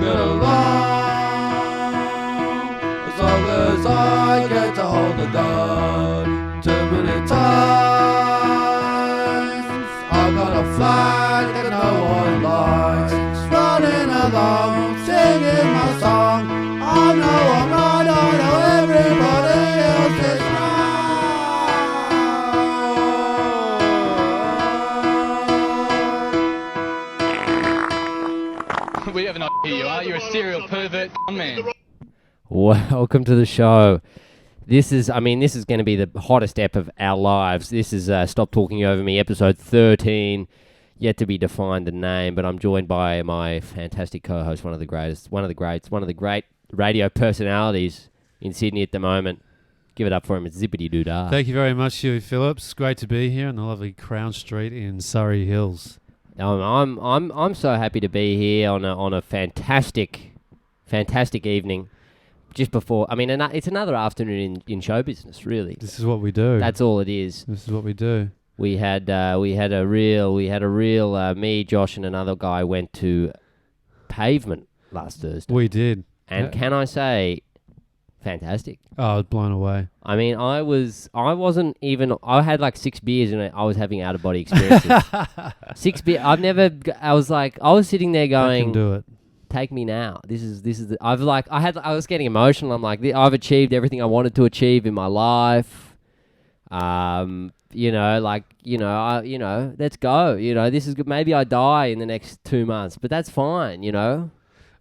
it along. As long as I get to hold the gun. Too many times I've got a flag that no one likes. Running along, singing my song. I know I'm right, I know everybody else is wrong. We have no idea who you are. You're a serial pervert man. Welcome to the show. This is going to be the hottest ep of our lives. This is Stop Talking Over Me, episode 13. Yet to be defined the name, but I'm joined by my fantastic co-host, one of the great radio personalities in Sydney at the moment. Give it up for him. It's Zippity Doodah. Thank you very much, Hughie Phillips. Great to be here in the lovely Crown Street in Surrey Hills. I'm so happy to be here on a fantastic evening. Just before, it's another afternoon in show business, really. This is what we do. That's all it is. This is what we do. Me, Josh, and another guy went to Pavement last Thursday. We did. And can I say, fantastic. Oh, I was blown away. I mean, I had like 6 beers and I was having out of body experiences. 6 beers. I was sitting there going, I can do it. Take me now. I was getting emotional. I'm like, I've achieved everything I wanted to achieve in my life. Let's go. This is good. Maybe I die in the next 2 months, but that's fine. I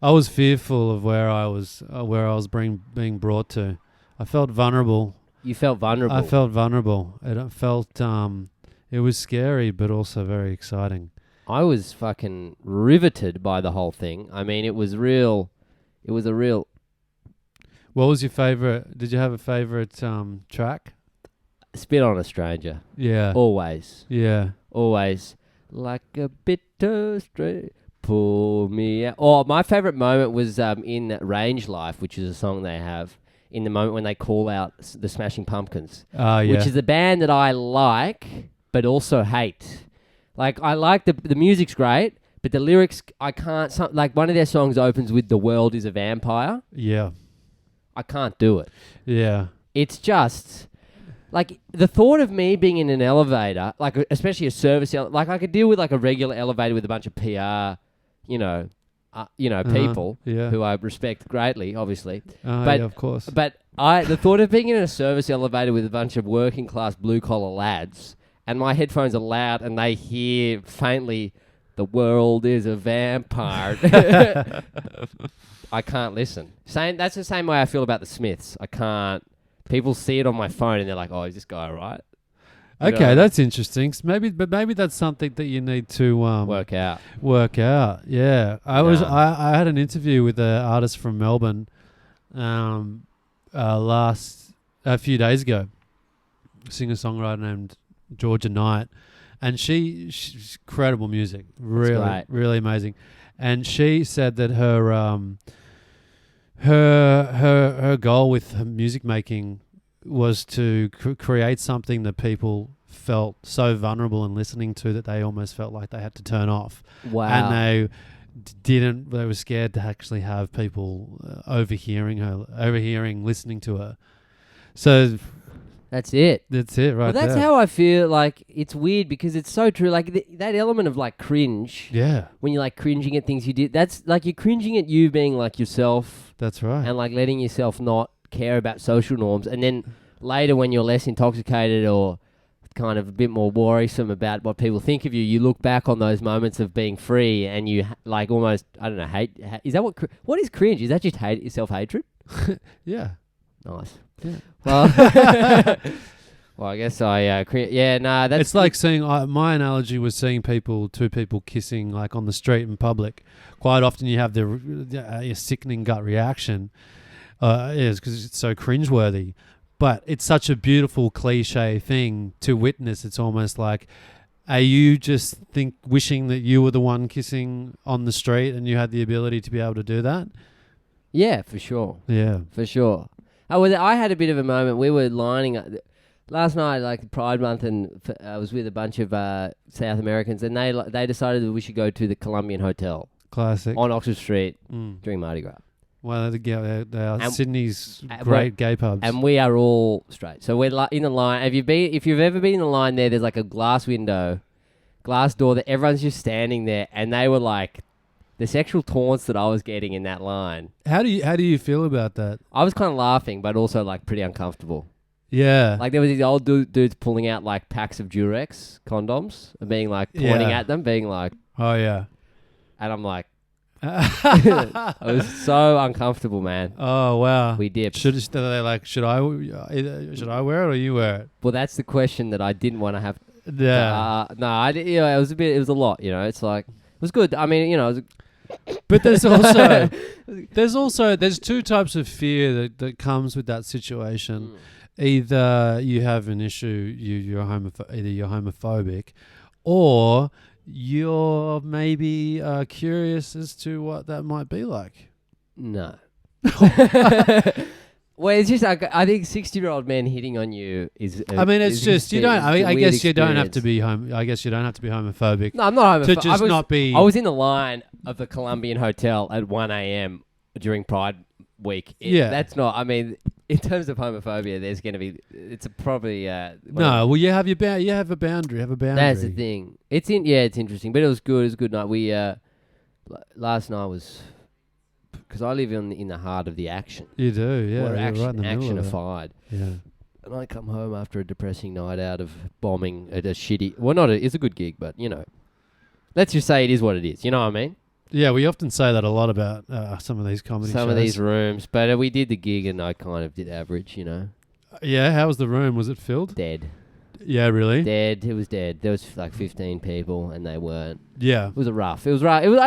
was fearful of where I was being brought to. I felt vulnerable. You felt vulnerable. I felt vulnerable. It felt, it was scary, but also very exciting. I was fucking riveted by the whole thing. I mean, it was real. It was a real. What was your favorite? Did you have a favorite track? Spit on a Stranger. Yeah. Always. Yeah. Always. Like a bitter string, pull me out. Oh, my favorite moment was in Range Life, which is a song they have, in the moment when they call out the Smashing Pumpkins. Yeah. Which is a band that I like, but also hate. Like, I like the music's great, but the lyrics, I can't... one of their songs opens with "The world is a vampire." Yeah. I can't do it. Yeah. It's just... Like, the thought of me being in an elevator, like, especially a service... I could deal with, like, a regular elevator with a bunch of PR, people who I respect greatly, obviously. Yeah, of course. But the thought of being in a service elevator with a bunch of working-class blue-collar lads... And my headphones are loud, and they hear faintly, "The world is a vampire." I can't listen. That's the same way I feel about the Smiths. I can't. People see it on my phone, and they're like, "Oh, is this guy all right?" Okay, that's interesting. Maybe that's something that you need to work out. Yeah, I had an interview with an artist from Melbourne, a few days ago. A singer-songwriter named Georgia Knight, and she's incredible music, really amazing. And she said that her goal with her music making was to create something that people felt so vulnerable in listening to that they almost felt like they had to turn off. Wow. And they were scared to actually have people overhearing listening to her. So that's it. That's it, right there. Well, that's how I feel. Like, it's weird because it's so true. Like, that element of, like, cringe. Yeah. When you're, like, cringing at things you did. That's, like, you're cringing at you being, like, yourself. That's right. And, like, letting yourself not care about social norms. And then later when you're less intoxicated or kind of a bit more worrisome about what people think of you, you look back on those moments of being free and you, like, almost, I don't know, hate. Is that what is cringe? Is that just self-hatred? Yeah. Nice. Yeah. Well, I guess that's... It's like seeing... my analogy was seeing two people kissing, like, on the street in public. Quite often you have a sickening gut reaction, because it's so cringeworthy. But it's such a beautiful cliche thing to witness. It's almost like, are you just wishing that you were the one kissing on the street and you had the ability to be able to do that? Yeah, for sure. Yeah. For sure. I had a bit of a moment. We were lining up last night, like Pride Month, and I was with a bunch of South Americans, and they decided that we should go to the Colombian Hotel. Classic. on Oxford Street Mm. during Mardi Gras. Well, they are And- Sydney's well, great gay pubs. And we are all straight. So we're in the line. If you've ever been in the line there's like a glass door that everyone's just standing there, and they were like, the sexual taunts that I was getting in that line. How do you feel about that? I was kind of laughing, but also like pretty uncomfortable. Yeah. Like there was these old dudes pulling out like packs of Durex condoms and being like pointing Yeah. at them, being like, Oh yeah. and I'm like, I was so uncomfortable, man. Oh wow. We dipped. Should I wear it or you wear it? Well, that's the question that I didn't want to have. Yeah. No, I did. It was a lot. It's like it was good. I mean, it was. But there's two types of fear that comes with that situation. Either you have an issue, you're homophobic, or you're maybe curious as to what that might be like. No. Well, it's just like, I think 60-year-old men hitting on you is. I mean, it's just you don't. I guess you don't have to experience. be I guess you don't have to be homophobic. No, I'm not homophobic. To just not be. I was in the line of the Colombian Hotel at 1 a.m. during Pride Week. Yeah. That's not. I mean, in terms of homophobia, there's going to be. It's probably. No, well, you have you have a boundary. Have a boundary. That's the thing. It's interesting, but it was good. It was a good night. We last night was. Because I live in the heart of the action. You do, yeah. We're You're right in the middle of it. actionified. Yeah. And I come home after a depressing night out of bombing at a shitty... Well, it's a good gig, but, let's just say it is what it is. You know what I mean? Yeah, we often say that a lot about some of these comedy shows. Some of these rooms. But we did the gig and I kind of did average, Yeah, how was the room? Was it filled? Dead. Yeah, really? Dead. It was dead. There was like 15 people and they weren't. Yeah. It was rough. I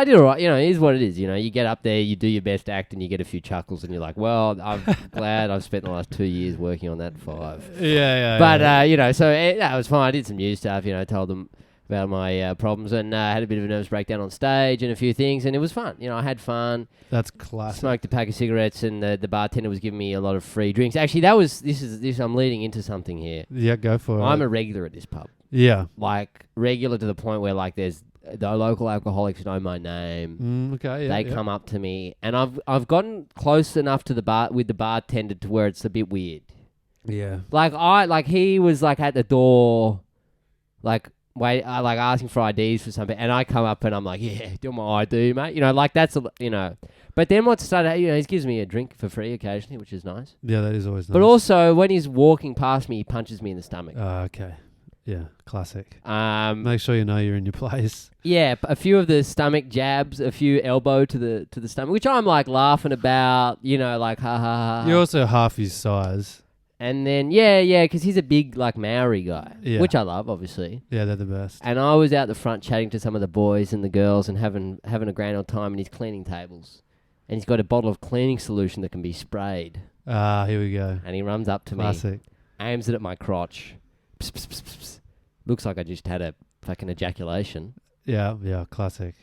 did all right. It is what it is. You get up there, you do your best act and you get a few chuckles and you're like, well, I'm glad I've spent the last 2 years working on that 5. Yeah. But, so it was fine. I did some new stuff, told them about my problems and had a bit of a nervous breakdown on stage and a few things and it was fun. I had fun. That's classic. Smoked a pack of cigarettes and the bartender was giving me a lot of free drinks. Actually, this I'm leading into something here. Yeah, go for it. I'm a regular at this pub. Yeah. Like, regular to the point where, like, there's the local alcoholics know my name. Okay, yeah. They come up to me and I've gotten close enough to the bar with the bartender to where it's a bit weird. Yeah. Like, he was, like, at the door, like... like asking for IDs for something, and I come up and I'm like, yeah, do my ID, mate. Like that's But then what started, he gives me a drink for free occasionally, which is nice. Yeah, that is always nice. But also when he's walking past me, he punches me in the stomach. Okay. Yeah, classic. Make sure you know you're in your place. Yeah, a few of the stomach jabs, a few elbow to the stomach, which I'm like laughing about, like ha ha ha. You're also half his size. And then, because he's a big, like, Maori guy, which I love, obviously. Yeah, they're the best. And I was out the front chatting to some of the boys and the girls and having a grand old time, and he's cleaning tables. And he's got a bottle of cleaning solution that can be sprayed. Here we go. And he runs up to Classic. me, aims it at my crotch. Pss, pss, pss, pss, pss. Looks like I just had a fucking ejaculation. Yeah, classic.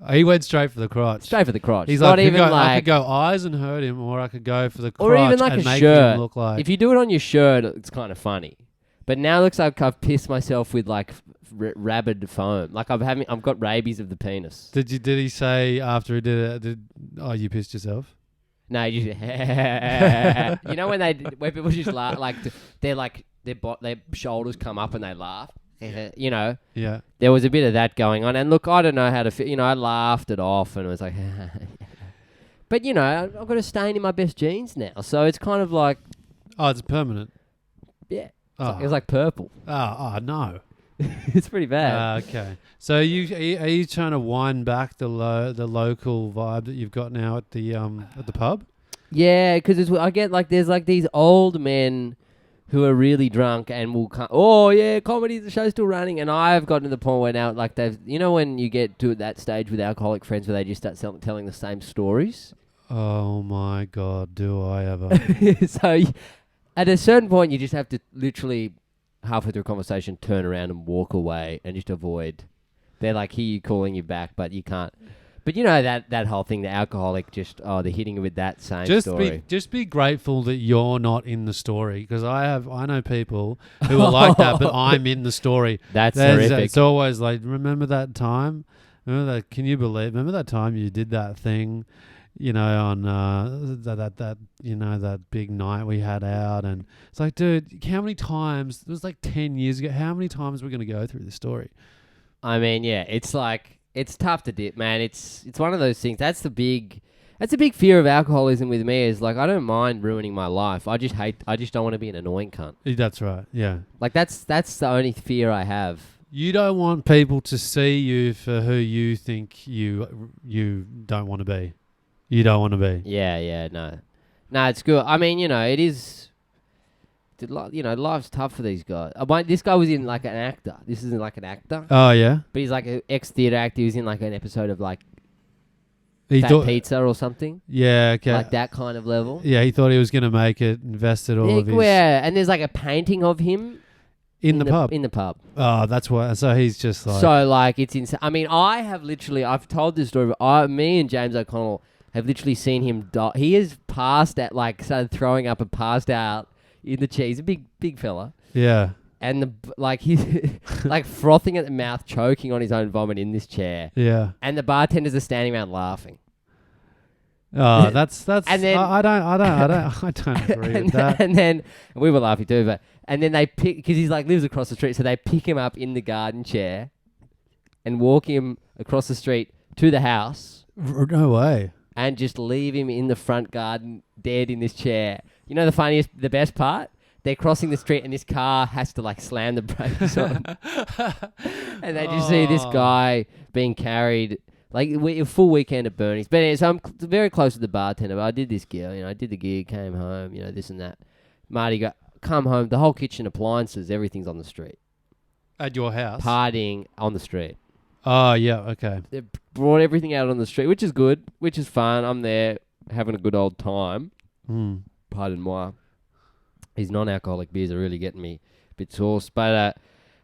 He went straight for the crotch. Straight for the crotch. He's not like, even I could go eyes and hurt him, or I could go for the crotch or even like and a make shirt. him look like... If you do it on your shirt, it's kind of funny. But now it looks like I've pissed myself with like rabid foam. Like I've got rabies of the penis. Did he say after he did it? You pissed yourself? No, you just when people just laugh, like their shoulders come up and they laugh. Yeah. There was a bit of that going on. And look, I don't know how to feel. I laughed it off and it was like, but I've got a stain in my best jeans now. So it's kind of like. Oh, it's permanent. Yeah. It was like purple. Oh no. It's pretty bad. Okay. So are you trying to wind back the local vibe that you've got now at the pub? Yeah, because I get like there's like these old men who are really drunk and will come, oh yeah, comedy, the show's still running. And I've gotten to the point where now, like when you get to that stage with alcoholic friends where they just start telling the same stories. Oh my God, do I ever. So at a certain point, you just have to literally halfway through a conversation, turn around and walk away and just avoid. They're like, hear you calling you back, but you can't. But that whole thing, the alcoholic they're hitting with that same story. Just be grateful that you're not in the story, because I know people who are like that, but I'm in the story. That's terrific. It's always like, remember that time? Remember that? Can you believe? Remember that time you did that thing, you know, on that you know, that big night we had out, and it's like, dude, how many times? It was like 10 years ago. How many times are we going to go through this story? I mean, yeah, it's like it's tough to dip, man. It's one of those things. That's a big fear of alcoholism with me. Is like I don't mind ruining my life. I just don't want to be an annoying cunt. That's right. Yeah. Like that's the only fear I have. You don't want people to see you for who you think you don't want to be. You don't want to be. Yeah, no, it's good. I mean, you know, it is. You know, life's tough for these guys. This guy was in like an actor. This isn't like an actor. Oh yeah. But he's like an ex-theatre actor. He was in like an episode of like He Fat thought, Pizza or something. Yeah, okay. Like that kind of level. Yeah, he thought he was going to make it. Invested all of his and there's like a painting of him in the pub. In the pub. Oh, that's why. So he's just like. So like it's insane. I mean, I've told this story. But me and James O'Connell have literally seen him die. He has passed out, like started throwing up and passed out in the chair. He's a big fella. Yeah. And he's like frothing at the mouth, choking on his own vomit in this chair. Yeah. And the bartenders are standing around laughing. Oh, that's. And then I don't agree with that. And then we were laughing too, and then they pick because he's like lives across the street, so they pick him up in the garden chair, and walk him across the street to the house. No way. And just leave him in the front garden, dead in this chair. You know the best part? They're crossing the street and this car has to like slam the brakes on. And they just see this guy being carried, like a full weekend at Bernie's. But anyway, so I'm very close to the bartender. But I did this gig, I did the gig, came home, this and that. Marty come home, the whole kitchen appliances, everything's on the street. At your house? Partying on the street. Oh, yeah, okay. They brought everything out on the street, which is good, which is fun. I'm there having a good old time. Pardon moi. These non-alcoholic beers are really getting me a bit sauce. But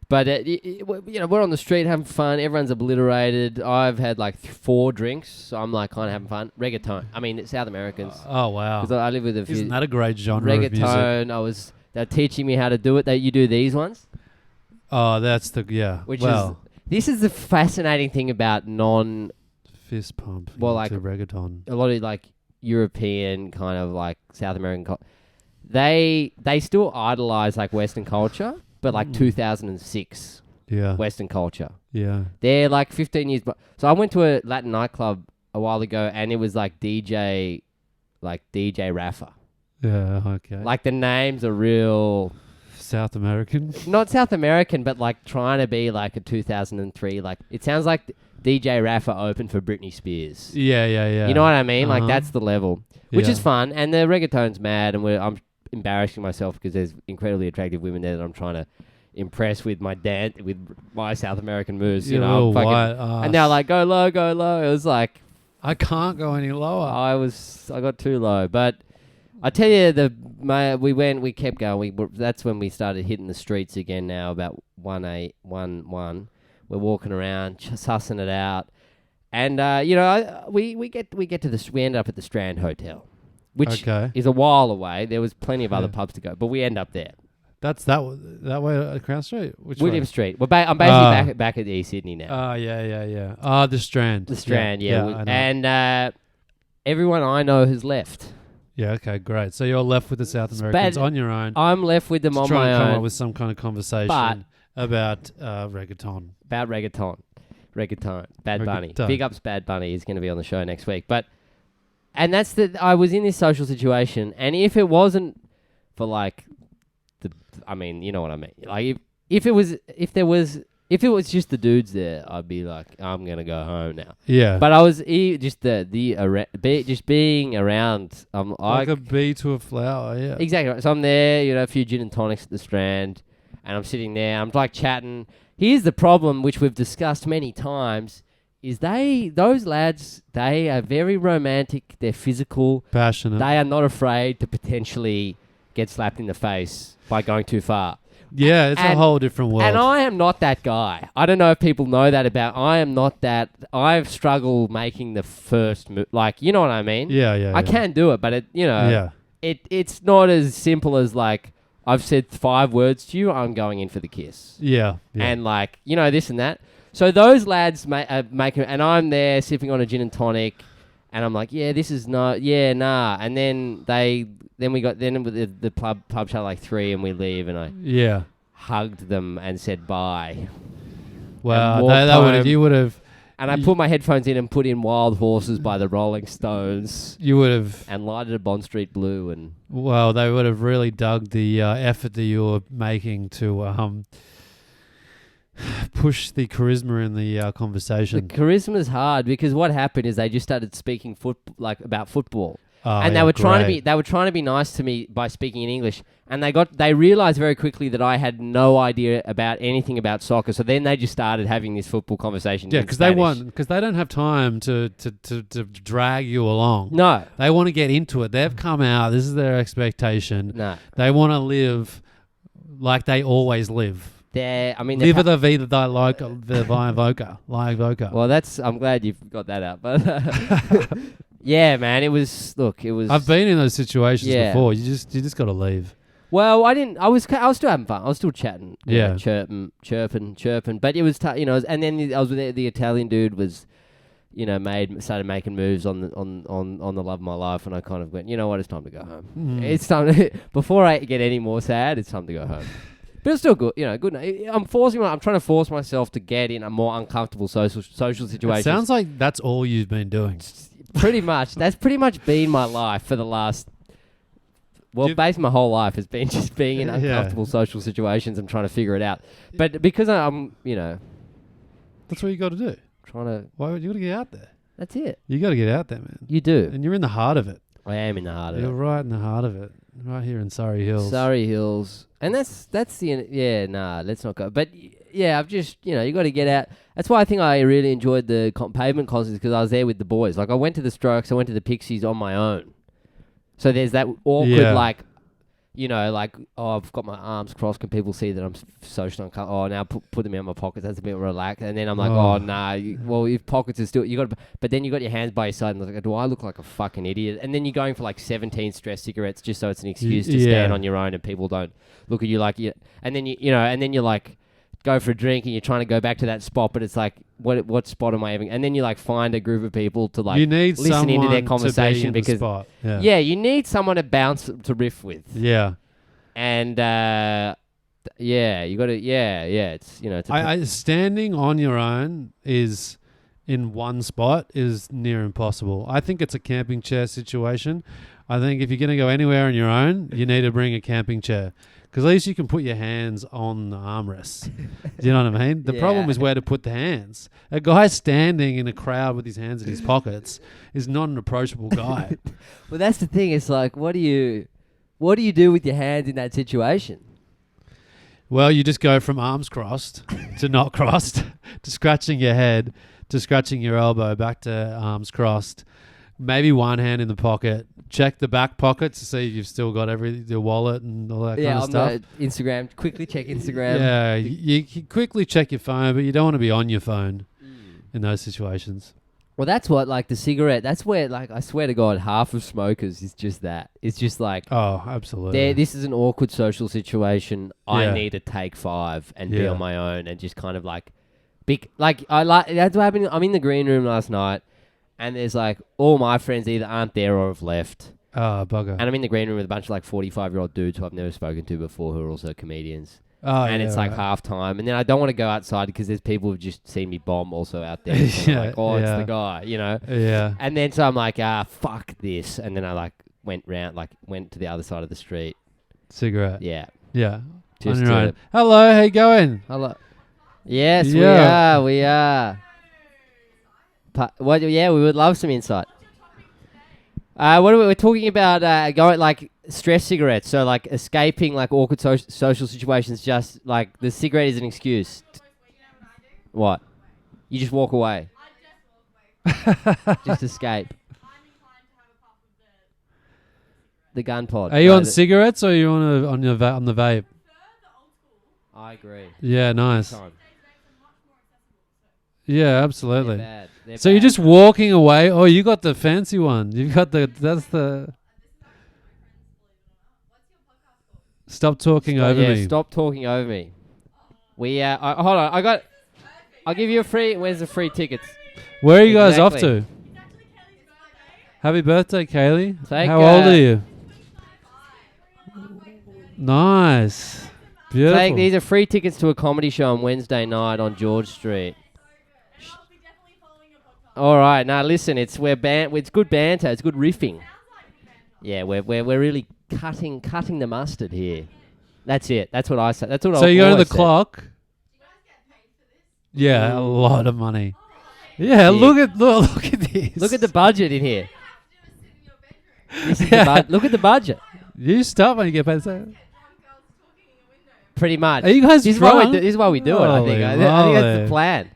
we're on the street having fun. Everyone's obliterated. I've had like 4 drinks, so I'm like kind of having fun. Reggaeton. I mean, it's South Americans. Oh, wow. Because I live with a few. Isn't that a great genre of music? Reggaeton. They're teaching me how to do it. You do these ones. Oh, that's This is the fascinating thing about fist pump. Well, like reggaeton. A lot of like European kind of like South American. They still idolize like Western culture, but like 2006 Western culture. Yeah. They're like 15 years. So I went to a Latin nightclub a while ago, and it was like DJ Rafa. Yeah. Okay. Like the names are real. South American? Not South American, but like trying to be like a 2003. Like it sounds like DJ Rafa opened for Britney Spears. Yeah. You know what I mean? Like that's the level, which is fun. And the reggaeton's mad, and I'm embarrassing myself because there's incredibly attractive women there that I'm trying to impress with my South American moves. And they're like, go low, go low. It was like I can't go any lower. I got too low, but. I tell you, we kept going. That's when we started hitting the streets again. Now about 1:01, we're walking around, sussing it out, and we end up at the Strand Hotel, which is a while away. There was plenty of other pubs to go, but we end up there. That's that way at Crown Street. Which William way? Street. I'm basically back at East Sydney now. Oh yeah. The Strand. The Strand, yeah. And everyone I know has left. Yeah, okay, great. So you're left with the South Americans on your own. I'm left with them on my own. Try and come up with some kind of conversation about reggaeton. About reggaeton. Bad Bunny. Big ups Bad Bunny. He's going to be on the show next week. And I was in this social situation, and if it wasn't for like, you know what I mean. Like if it was just the dudes there, I'd be like, I'm gonna go home now. Yeah. But I was just just being around. Like a bee to a flower. Yeah. Exactly. Right. So I'm there, a few gin and tonics at the Strand, and I'm sitting there. I'm like chatting. Here's the problem, which we've discussed many times, is those lads, they are very romantic. They're physical, passionate. They are not afraid to potentially get slapped in the face by going too far. Yeah, it's a whole different world. And I am not that guy. I don't know if people know that about. I am not that. I've struggled making the first move. Like, you know what I mean? Yeah. I can do it, but it's not as simple as like I've said 5 words to you. I'm going in for the kiss. Yeah. And like this and that. So those lads make it, and I'm there sipping on a gin and tonic, and I'm like, yeah, this is not, yeah, nah. And then the pub shut like 3, and we leave, and I hugged them and said bye. Wow, you would have. And I put my headphones in and put in Wild Horses by the Rolling Stones. You would have. And lighted a Bond Street Blue. And well, they would have really dug the effort that you were making to push the charisma in the conversation. The charisma's hard because what happened is they just started speaking about football. Oh, and they were trying to be nice to me by speaking in English, and they realized very quickly that I had no idea about anything about soccer. So then they just started having this football conversation. Yeah, because they don't have time to drag you along. No, they want to get into it. They've come out. This is their expectation. No, they want to live like they always live. Live the vida die like the voca. Well, I'm glad you've got that out, but. Yeah, man, it was. I've been in those situations before. You just got to leave. Well, I didn't. I was still having fun. I was still chatting. Yeah, chirping. But it was, and then I was with the Italian dude was, started making moves on the love of my life, and I kind of went, you know what, it's time to go home. It's time before I get any more sad. It's time to go home. But it's still good, good. I'm trying to force myself to get in a more uncomfortable social situation. It sounds like that's all you've been doing. Pretty much. That's pretty much been my life for the last... Well, basically my whole life has been just being in uncomfortable social situations and trying to figure it out. But because I'm, That's what you got to do. Why would you got to get out there? That's it. You got to get out there, man. You do. And you're in the heart of it. I am in the heart of it. You're right in the heart of it. Right here in Surrey Hills. Surrey Hills. And that's the... Yeah, nah, let's not go. But... Yeah, I've just, you got to get out. That's why I think I really enjoyed the pavement concerts because I was there with the boys. Like, I went to the Strokes, I went to the Pixies on my own. So there's that awkward, I've got my arms crossed. Can people see that I'm social uncomfortable? Oh, now put them in my pockets. That's a bit relaxed. And then I'm like, if pockets are still, but then you got your hands by your side and like, do I look like a fucking idiot? And then you're going for like 17 stress cigarettes just so it's an excuse to stand on your own and people don't look at you like you. And then and then you're like, go for a drink and you're trying to go back to that spot, but it's like, what spot am I having? And then you like find a group of people to like listen into their conversation because you need someone to bounce to riff with. Yeah. And you got to it's standing on your own is in one spot is near impossible. I think it's a camping chair situation. I think if you're going to go anywhere on your own, you need to bring a camping chair. Because at least you can put your hands on the armrests. Do you know what I mean? The problem is where to put the hands. A guy standing in a crowd with his hands in his pockets is not an approachable guy. Well, that's the thing. It's like, what do you do with your hands in that situation? Well, you just go from arms crossed to not crossed to scratching your head to scratching your elbow back to arms crossed. Maybe one hand in the pocket. Check the back pockets to see if you've still got your wallet and all that kind of stuff. Yeah, on Instagram. Quickly check Instagram. Yeah, you quickly check your phone, but you don't want to be on your phone in those situations. Well, that's what, like, the cigarette, that's where, like, I swear to God, half of smokers is just that. It's just like... Oh, absolutely. This is an awkward social situation. I need to take 5 and be on my own and just kind of, like... that's what happened. I'm in the green room last night. And there's like, all my friends either aren't there or have left. Oh, bugger. And I'm in the green room with a bunch of like 45-year-old dudes who I've never spoken to before who are also comedians. Oh, and it's like half time. And then I don't want to go outside because there's people who've just seen me bomb also out there. So I'm like, it's the guy, Yeah. And then so I'm like, fuck this. And then I like went to the other side of the street. Cigarette. Yeah. Yeah. Just on your own. Hello, how you going? Hello. Yes, we are. We would love some insight. We're talking about going like stress cigarettes. So like escaping like awkward social situations. Just like the cigarette is an excuse. What? You just walk away. Just escape. The gun pod. Are you on cigarettes or are you on the vape? I agree. Yeah, nice. Yeah, absolutely. They're so bad. You're just walking away. Oh, you got the fancy one. You've got that's the... Stop talking over me. Stop talking over me. We, hold on. I'll give you a free. Where's the free tickets? Where are you guys off Exactly. to? Happy birthday, Kaylee. Take, How old are you? Nice. Beautiful. Take, these are free tickets to a comedy show on Wednesday night on George Street. All right, now listen, it's good banter, it's good riffing. Yeah, we're really cutting the mustard here. That's it. That's what I say. That's what. So you go to the always said. clock. Yeah, a lot of money. Yeah, look at this. Look at the budget in here. This is the look at the budget. You stop when you get paid. So. Pretty much. Are you guys this drunk? this is why we do it. I think. I think that's the plan.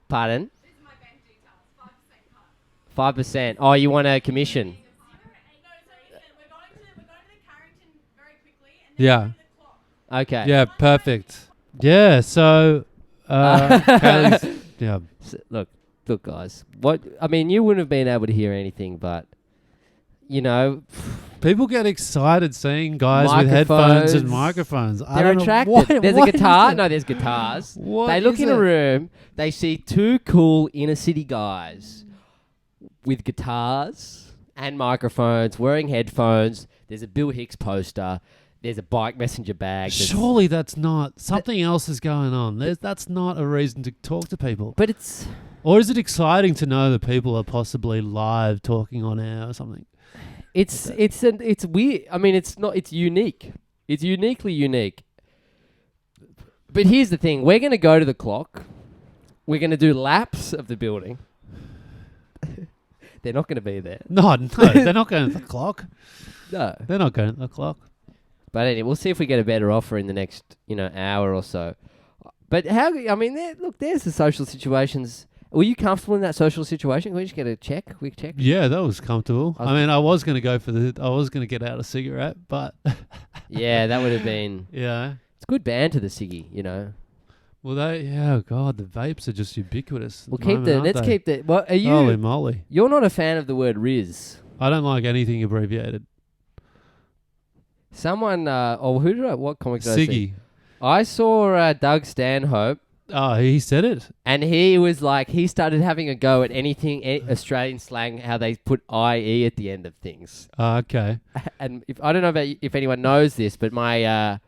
Pardon? 5%. Oh, you want a commission? Yeah. Okay. Yeah, perfect. Yeah, so Kaylee's, yeah. Look, guys. You wouldn't have been able to hear anything, but People get excited seeing guys with headphones and microphones. They're attracted. There's a guitar. No, there's guitars. What they look is in it? a room. They see two cool inner city guys with guitars and microphones, wearing headphones. There's a Bill Hicks poster. There's a bike messenger bag. Surely that's not something else is going on. That's not a reason to talk to people. But it's. Or is it exciting to know that people are possibly live talking on air or something? It's weird. I mean, it's not. It's unique. It's uniquely unique. But here's the thing: we're going to go to the clock. We're going to do laps of the building. They're not going to be there. No, they're not going to the clock. No, they're not going to the clock. But anyway, we'll see if we get a better offer in the next, hour or so. But there's the social situations. Were you comfortable in that social situation? Can we just get a quick check? Yeah, that was comfortable. I was going to go I was going to get out a cigarette, but yeah, that would have been. Yeah, it's good banter, the ciggy, Well, God, the vapes are just ubiquitous. Let's keep the. What are you? Holy moly! You're not a fan of the word rizz. I don't like anything abbreviated. Someone, what comic did I see? Siggy. I saw Doug Stanhope. Oh, he said it. And he was like, he started having a go at anything Australian slang, how they put IE at the end of things. Okay. And I don't know if anyone knows this, but my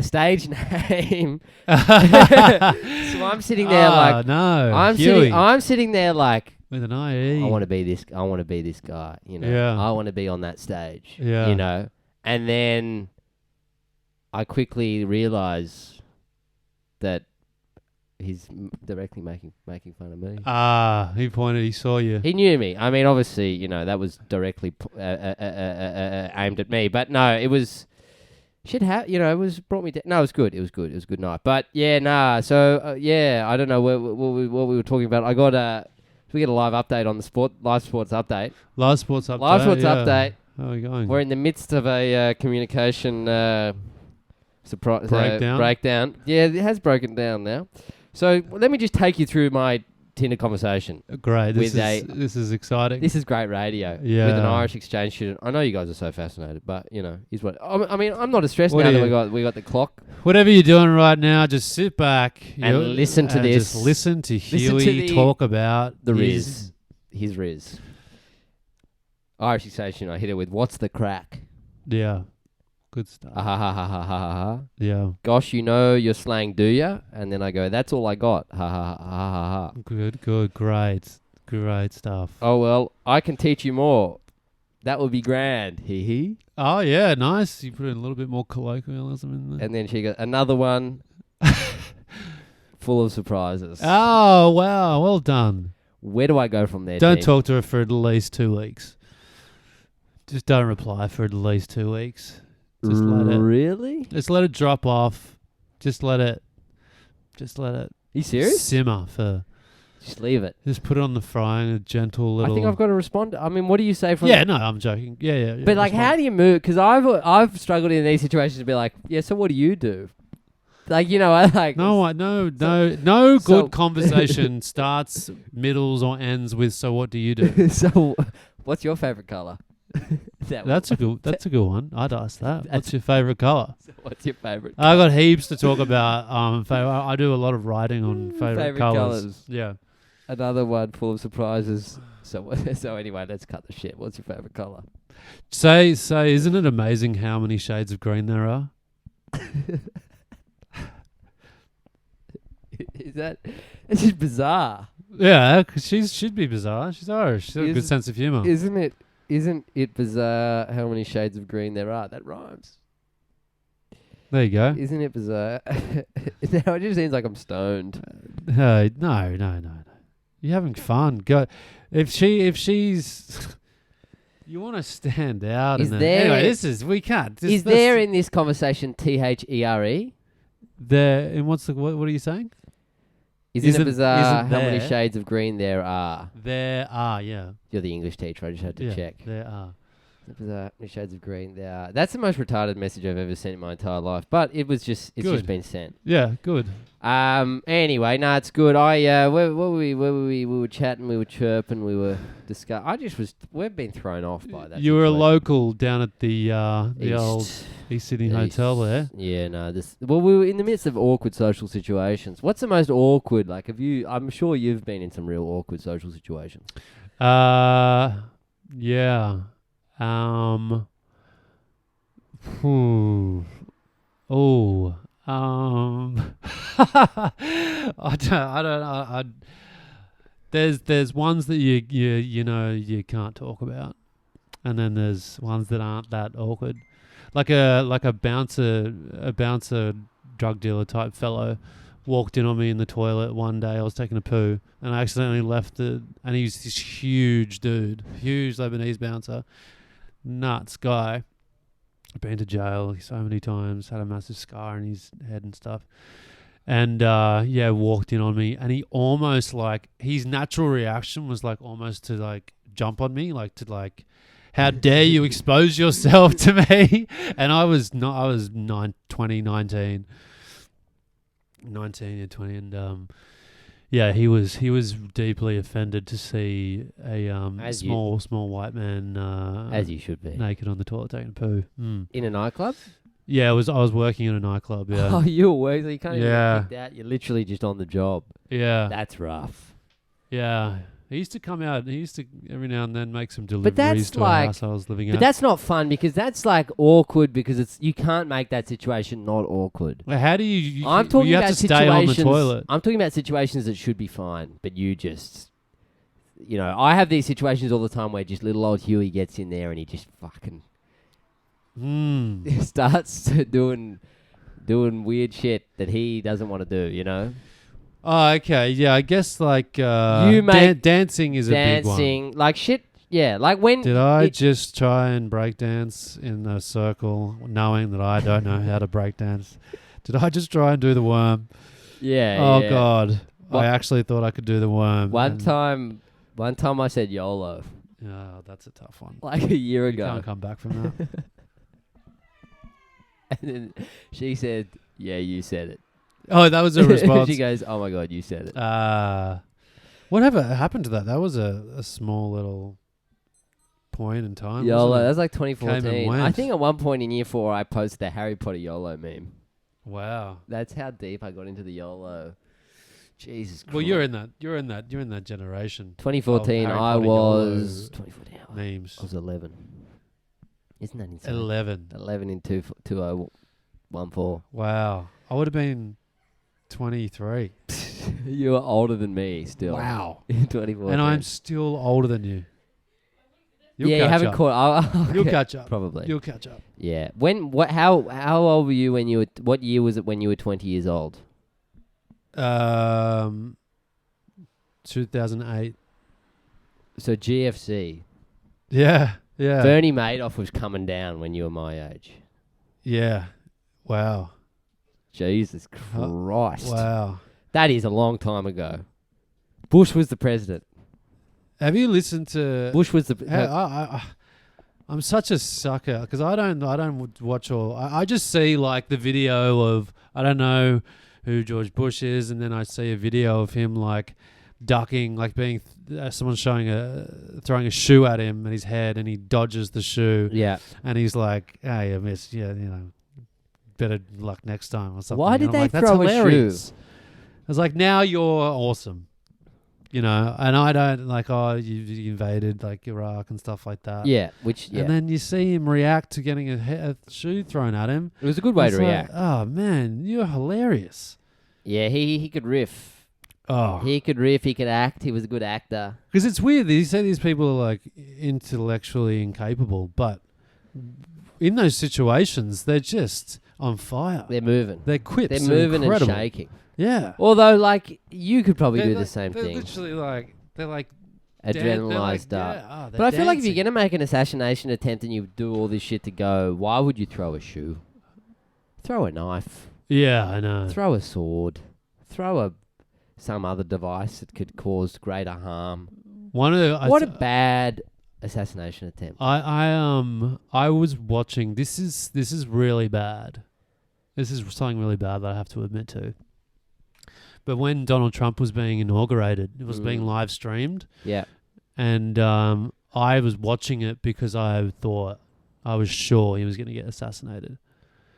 stage name. So I'm sitting there no. I'm sitting there like, with an IE. I want to be this guy, Yeah. I want to be on that stage, Yeah. And then I quickly realize that he's directly making fun of me. He saw you. He knew me. I mean, obviously, that was directly aimed at me. But no, it was it was brought me down. No, it was good. It was good. It was a good night. But yeah, nah. So I don't know what we were talking about. I got we get a live update on the live sports update. Live sports update. Update. How are we going? We're in the midst of a communication breakdown. Yeah, it has broken down now. So let me just take you through my Tinder conversation. Great. This is exciting. This is great radio. Yeah. With an Irish exchange student. I know you guys are so fascinated, but is what I mean. I'm not as stressed now that we got the clock. Whatever you're doing right now, just sit back and listen to this. Just listen to Hughie talk about the rizz. His rizz. Irish exchange student. I hit it with, "What's the crack?" Yeah. Good stuff. Ha ha ha ha ha ha ha. Yeah. Gosh, your slang, do ya? And then I go, "That's all I got." Ha ha ha ha ha. Good. Great stuff. Oh well, I can teach you more. That would be grand. Hee hee. Oh yeah, nice. You put in a little bit more colloquialism in there. And then she got another one full of surprises. Oh wow, well done. Where do I go from there? Don't team? talk to her for at least 2 weeks. Just don't reply for at least 2 weeks. Just really? Just let it drop off. Just let it. You serious? Simmer for. Just leave it. Just put it on the fry in a gentle little. I think I've got to respond. I mean, what do you say from? Yeah, no, I'm joking. Yeah. But like, how do you move? Because I've struggled in these situations to be like, yeah. So what do you do? Like, I like. No good conversation starts, middles, or ends with. So what do you do? So, what's your favorite color? That's a good one. I'd ask that. What's your favourite colour? What's your favourite? I got heaps to talk about. I do a lot of writing on favourite colours. Yeah. Another one full of surprises. So anyway, let's cut the shit. What's your favourite colour? Say, isn't it amazing how many shades of green there are? It's just bizarre. Yeah, because she'd be bizarre. She's Irish. She's got a good sense of humour. Isn't it bizarre how many shades of green there are? That rhymes. There you go. Isn't it bizarre? Now it just seems like I'm stoned. No. You're having fun. Go. If she's, you want to stand out. Anyway, we can't. Is there in this conversation THERE? There. And what are you saying? Isn't it bizarre how many shades of green there are? There are, yeah. You're the English teacher. I just had to check. There are. Isn't it bizarre how many shades of green there are? That's the most retarded message I've ever sent in my entire life. But it's just been sent. Yeah, good. Anyway, no, it's good. Where were we? We were chatting, we were chirping, we were discussing. We've been thrown off by that. You were a local down at the old East Sydney Hotel there. Yeah, no. We were in the midst of awkward social situations. What's the most awkward? Like, I'm sure you've been in some real awkward social situations. Yeah. I don't know. There's ones that you can't talk about, and then there's ones that aren't that awkward. Like a bouncer drug dealer type fellow walked in on me in the toilet one day. I was taking a poo and I accidentally left it, and he's this huge dude, huge Lebanese bouncer, nuts guy. Been to jail so many times, had a massive scar in his head and stuff. And walked in on me, and he almost his natural reaction was almost to jump on me, how dare you expose yourself to me? And I was 19, and he was deeply offended to see a small white man, as you should be, naked on the toilet taking a poo. In a nightclub. Yeah, I was working in a nightclub. Yeah. Oh, you were working. So you can't even get kicked out. You're literally just on the job. Yeah, that's rough. Yeah, he used to come out. He used to every now and then make some deliveries to a house I was living at. But that's not fun because that's awkward because you can't make that situation not awkward. Well, how do you? I'm talking you about have to stay on the toilet. I'm talking about situations that should be fine, but you just, I have these situations all the time where just little old Hughie gets in there and he just fucking starts doing weird shit that he doesn't want to do. Oh, okay. Yeah, I guess dancing is a big one. Dancing, shit. Yeah, when... Did I just try and break dance in a circle knowing that I don't know how to break dance? Did I just try and do the worm? Yeah. Oh, yeah. God. I actually thought I could do the worm. One time I said YOLO. Oh, that's a tough one. A year ago. You can't come back from that. And then she said, yeah, you said it. Oh, that was a response. She goes, oh my God, you said it. Whatever happened to that? That was a small little point in time. YOLO, that was 2014. I think at one point in year 4, I posted the Harry Potter YOLO meme. Wow. That's how deep I got into the YOLO. Jesus Christ. Well, you're in that generation. 2014, I was 2014 memes. I was 11. Isn't that insane? 11. 11 in 2014. Wow. I would have been 23. You are older than me still. Wow. In 2014. And I'm still older than you. You haven't caught. You'll catch up. Probably. You'll catch up. Yeah. How old were you when you were? What year was it when you were 20 years old? 2008. So GFC. Yeah. Yeah. Bernie Madoff was coming down when you were my age. Yeah. Wow. Jesus Christ. Wow. That is a long time ago. Bush was the president. Have you listened to... Bush was the... I'm such a sucker because I don't watch all... I just see the video of... I don't know who George Bush is, and then I see a video of him ducking, like being someone's throwing a shoe at him and his head, and he dodges the shoe. Yeah. And he's like, "Hey, I missed. Yeah, better luck next time or something." Why And did I'm they like, "That's throw a hilarious." shoe? I was like, "Now you're awesome." And I don't like, oh, you invaded like Iraq and stuff like that. Yeah, And then you see him react to getting a shoe thrown at him. It was a good way to It's like, react. oh man, you're hilarious. Yeah, he could riff. Oh, He could riff. He could act. He was a good actor. because it's weird. You say these people are like intellectually incapable, but in those situations, they're just on fire. They're moving. Their quips They're are moving incredible. and shaking. Yeah. Although, like, you could probably do They're the same they're thing. Literally like they're like Adrenalized they're up. like, yeah, But I feel like if you're going to make an assassination attempt and you do all this shit to go, why would you throw a shoe? Throw a knife. yeah, I know. Throw a sword. Throw some other device that could cause greater harm. What What a bad assassination attempt. I was watching. This is really bad. This is something really bad that I have to admit to. But when Donald Trump was being inaugurated, it was being live streamed. Yeah. And I was watching it because I was sure he was going to get assassinated.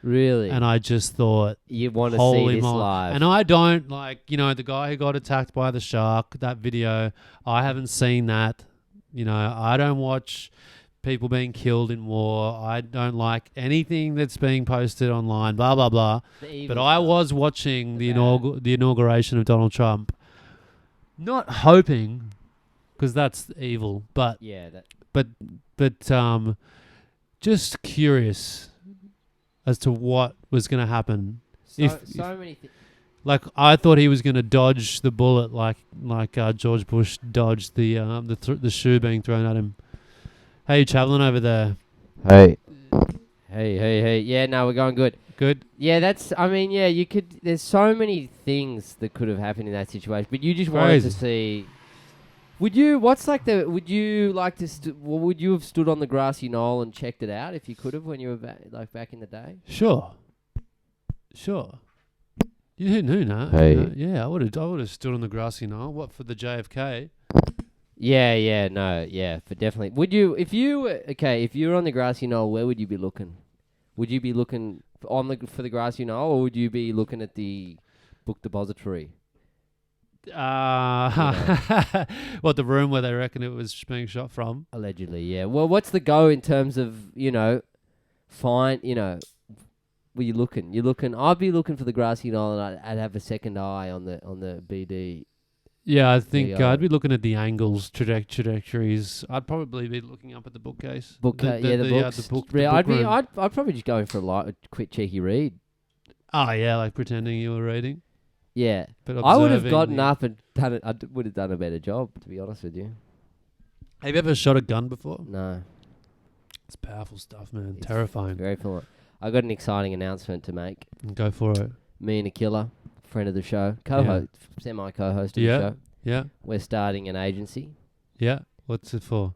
Really? And I just thought, You want to holy see this moly. live. And I don't the guy who got attacked by the shark, that video, I haven't seen that. I don't watch people being killed in war. I don't like anything that's being posted online, blah, blah, blah. But I was watching the inauguration of Donald Trump, not hoping, because that's evil, but Yeah. but just curious as to what was going to happen. So many things. Like, I thought he was going to dodge the bullet, like George Bush dodged the shoe being thrown at him. How you traveling over there? Hey. Hey. Yeah, no, we're going good. Good. Yeah, you could. There's so many things that could have happened in that situation, but you just wanted Crazy. to see. Would you like to? Would you have stood on the grassy knoll and checked it out if you could have when you were back in the day? Sure. You knew that. Hey. Yeah, I would have stood on the grassy knoll. What, for the JFK? Yeah, for definitely. Would you, if you were on the grassy knoll, where would you be looking? Would you be looking for the grassy knoll, or would you be looking at the book depository? What, the room where they reckon it was being shot from? Allegedly, yeah. Well, what's the go in terms of, were you looking? You're looking. I'd be looking for the grassy knoll, and I'd have a second eye on the BD. Yeah, I think I'd be looking at the angles, trajectories. I'd probably be looking up at the bookcase. The books. The book I'd room. probably just go for a quick cheeky read. Oh yeah, like pretending you were reading. Yeah, But I would have observing gotten the- up and done it. I would have done a better job, to be honest with you. Have you ever shot a gun before? No, It's powerful stuff, man. It's Terrifying. very full. I got an exciting announcement to make. Go for it. Me and Akilla, friend of the show, semi-co-host of Yeah. the show. Yeah. We're starting an agency. Yeah. What's it for?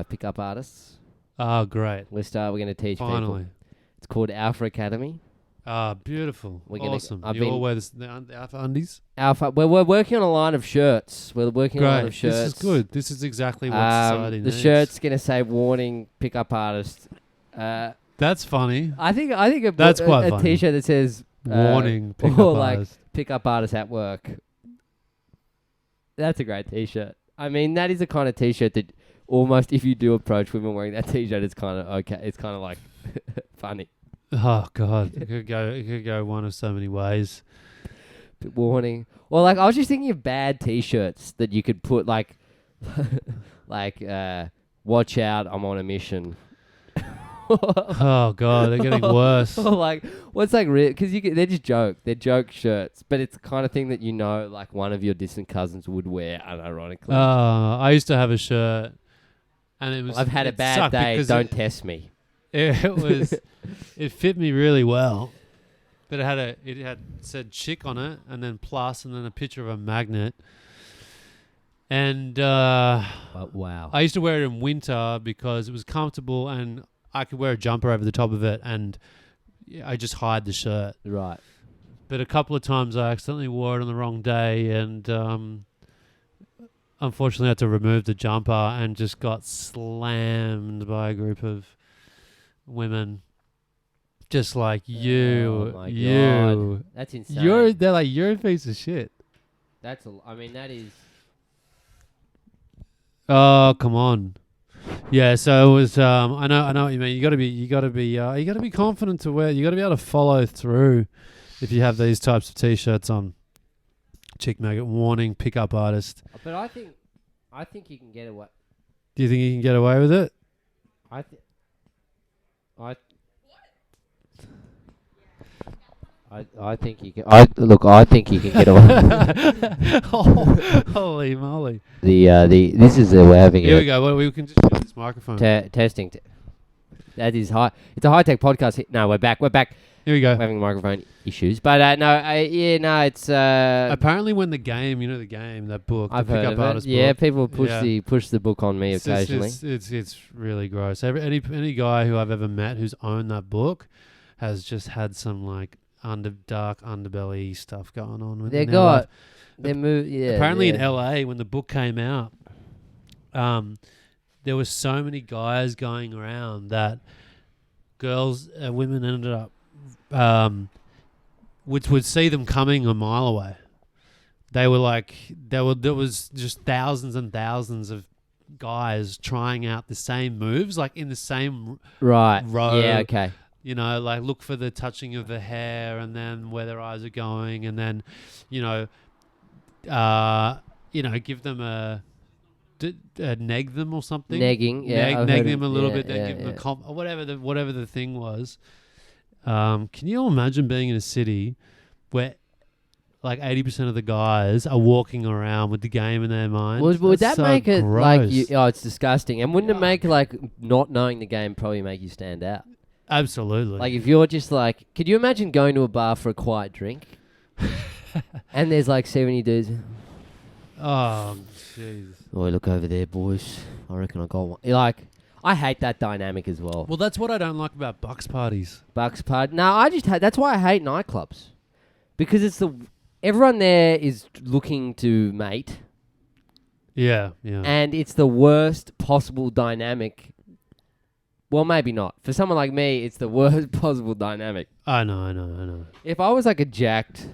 Pick-up artists. Oh, great. We're going to teach Finally. people. It's called Alpha Academy. Ah, beautiful. We're gonna- Awesome. I've You been- all wear the Alpha undies? Alpha. We're working on a line of shirts. We're working on a line Great. of shirts. This is good. This is exactly what society The needs. shirt's gonna say "Warning: Pick-up artist." That's funny. I think That's quite a funny. T-shirt that says Warning. Pick or up like artist. "Pick-up artist at work." That's a great T-shirt. I mean, that is a kind of T-shirt that almost, if you do approach women wearing that T-shirt, it's kind of okay. It's kind of like funny. Oh God, it could go one of so many ways. But warning. Well, like I was just thinking of bad T-shirts that you could put like, watch out, I'm on a mission. Oh God, they're getting worse. Or like, what's like, because they're just they're joke shirts, but it's the kind of thing that like one of your distant cousins would wear unironically. I used to have a shirt, and it was. I've had a it bad sucked day. because Don't test me. It fit me really well, but it had said chick on it, and then plus, and then a picture of a magnet. And Wow. I used to wear it in winter because it was comfortable, and I could wear a jumper over the top of it, and I just hide the shirt. Right. But a couple of times I accidentally wore it on the wrong day, and unfortunately had to remove the jumper and just got slammed by a group of women. Just like Oh my God. That's insane. They're like, you're a piece of shit. I mean, that is. Oh, come on. Yeah, so it was. I know what you mean. You got to be confident to wear. You got to be able to follow through. If you have these types of t-shirts on, chick maggot warning, pickup artist. But I think you can get away. Do you think you can get away with it? I think you can. I think you can get away. Holy moly! This is we're having. Here we go. Well, we can just use this microphone. Testing. That is high. It's a high tech podcast. No, we're back. Here we go. We're having microphone issues, but no, it's. Apparently, when the game, that book, I've the heard pickup of it. artist Yeah, book, people push the book on me occasionally. It's really gross. Any guy who I've ever met who's owned that book has just had some like dark underbelly stuff going on with They moved. Yeah. Apparently in LA when the book came out, there were so many guys going around that women ended up would see them coming a mile away. There was just thousands and thousands of guys trying out the same moves, like in the same row. Yeah, okay. You know, like look for the touching of the hair and then where their eyes are going and then, give them neg them or something. Negging, yeah. Neg them a little bit, then give them a or whatever the thing was. Can you imagine being in a city where like 80% of the guys are walking around with the game in their mind? Would that make it gross. like it's disgusting. And wouldn't it make like not knowing the game probably make you stand out? Absolutely. Like if you're just like, could you imagine going to a bar for a quiet drink and there's like 70 dudes? Oh, jeez. Oh, look over there, boys. I reckon I got one. Like, I hate that dynamic as well. Well, that's what I don't like about Bucks parties. Bucks party. No, I just that's why I hate nightclubs. Because everyone there is looking to mate. Yeah. And it's the worst possible dynamic. Well, maybe not. For someone like me, it's the worst possible dynamic. I know. If I was like a jacked,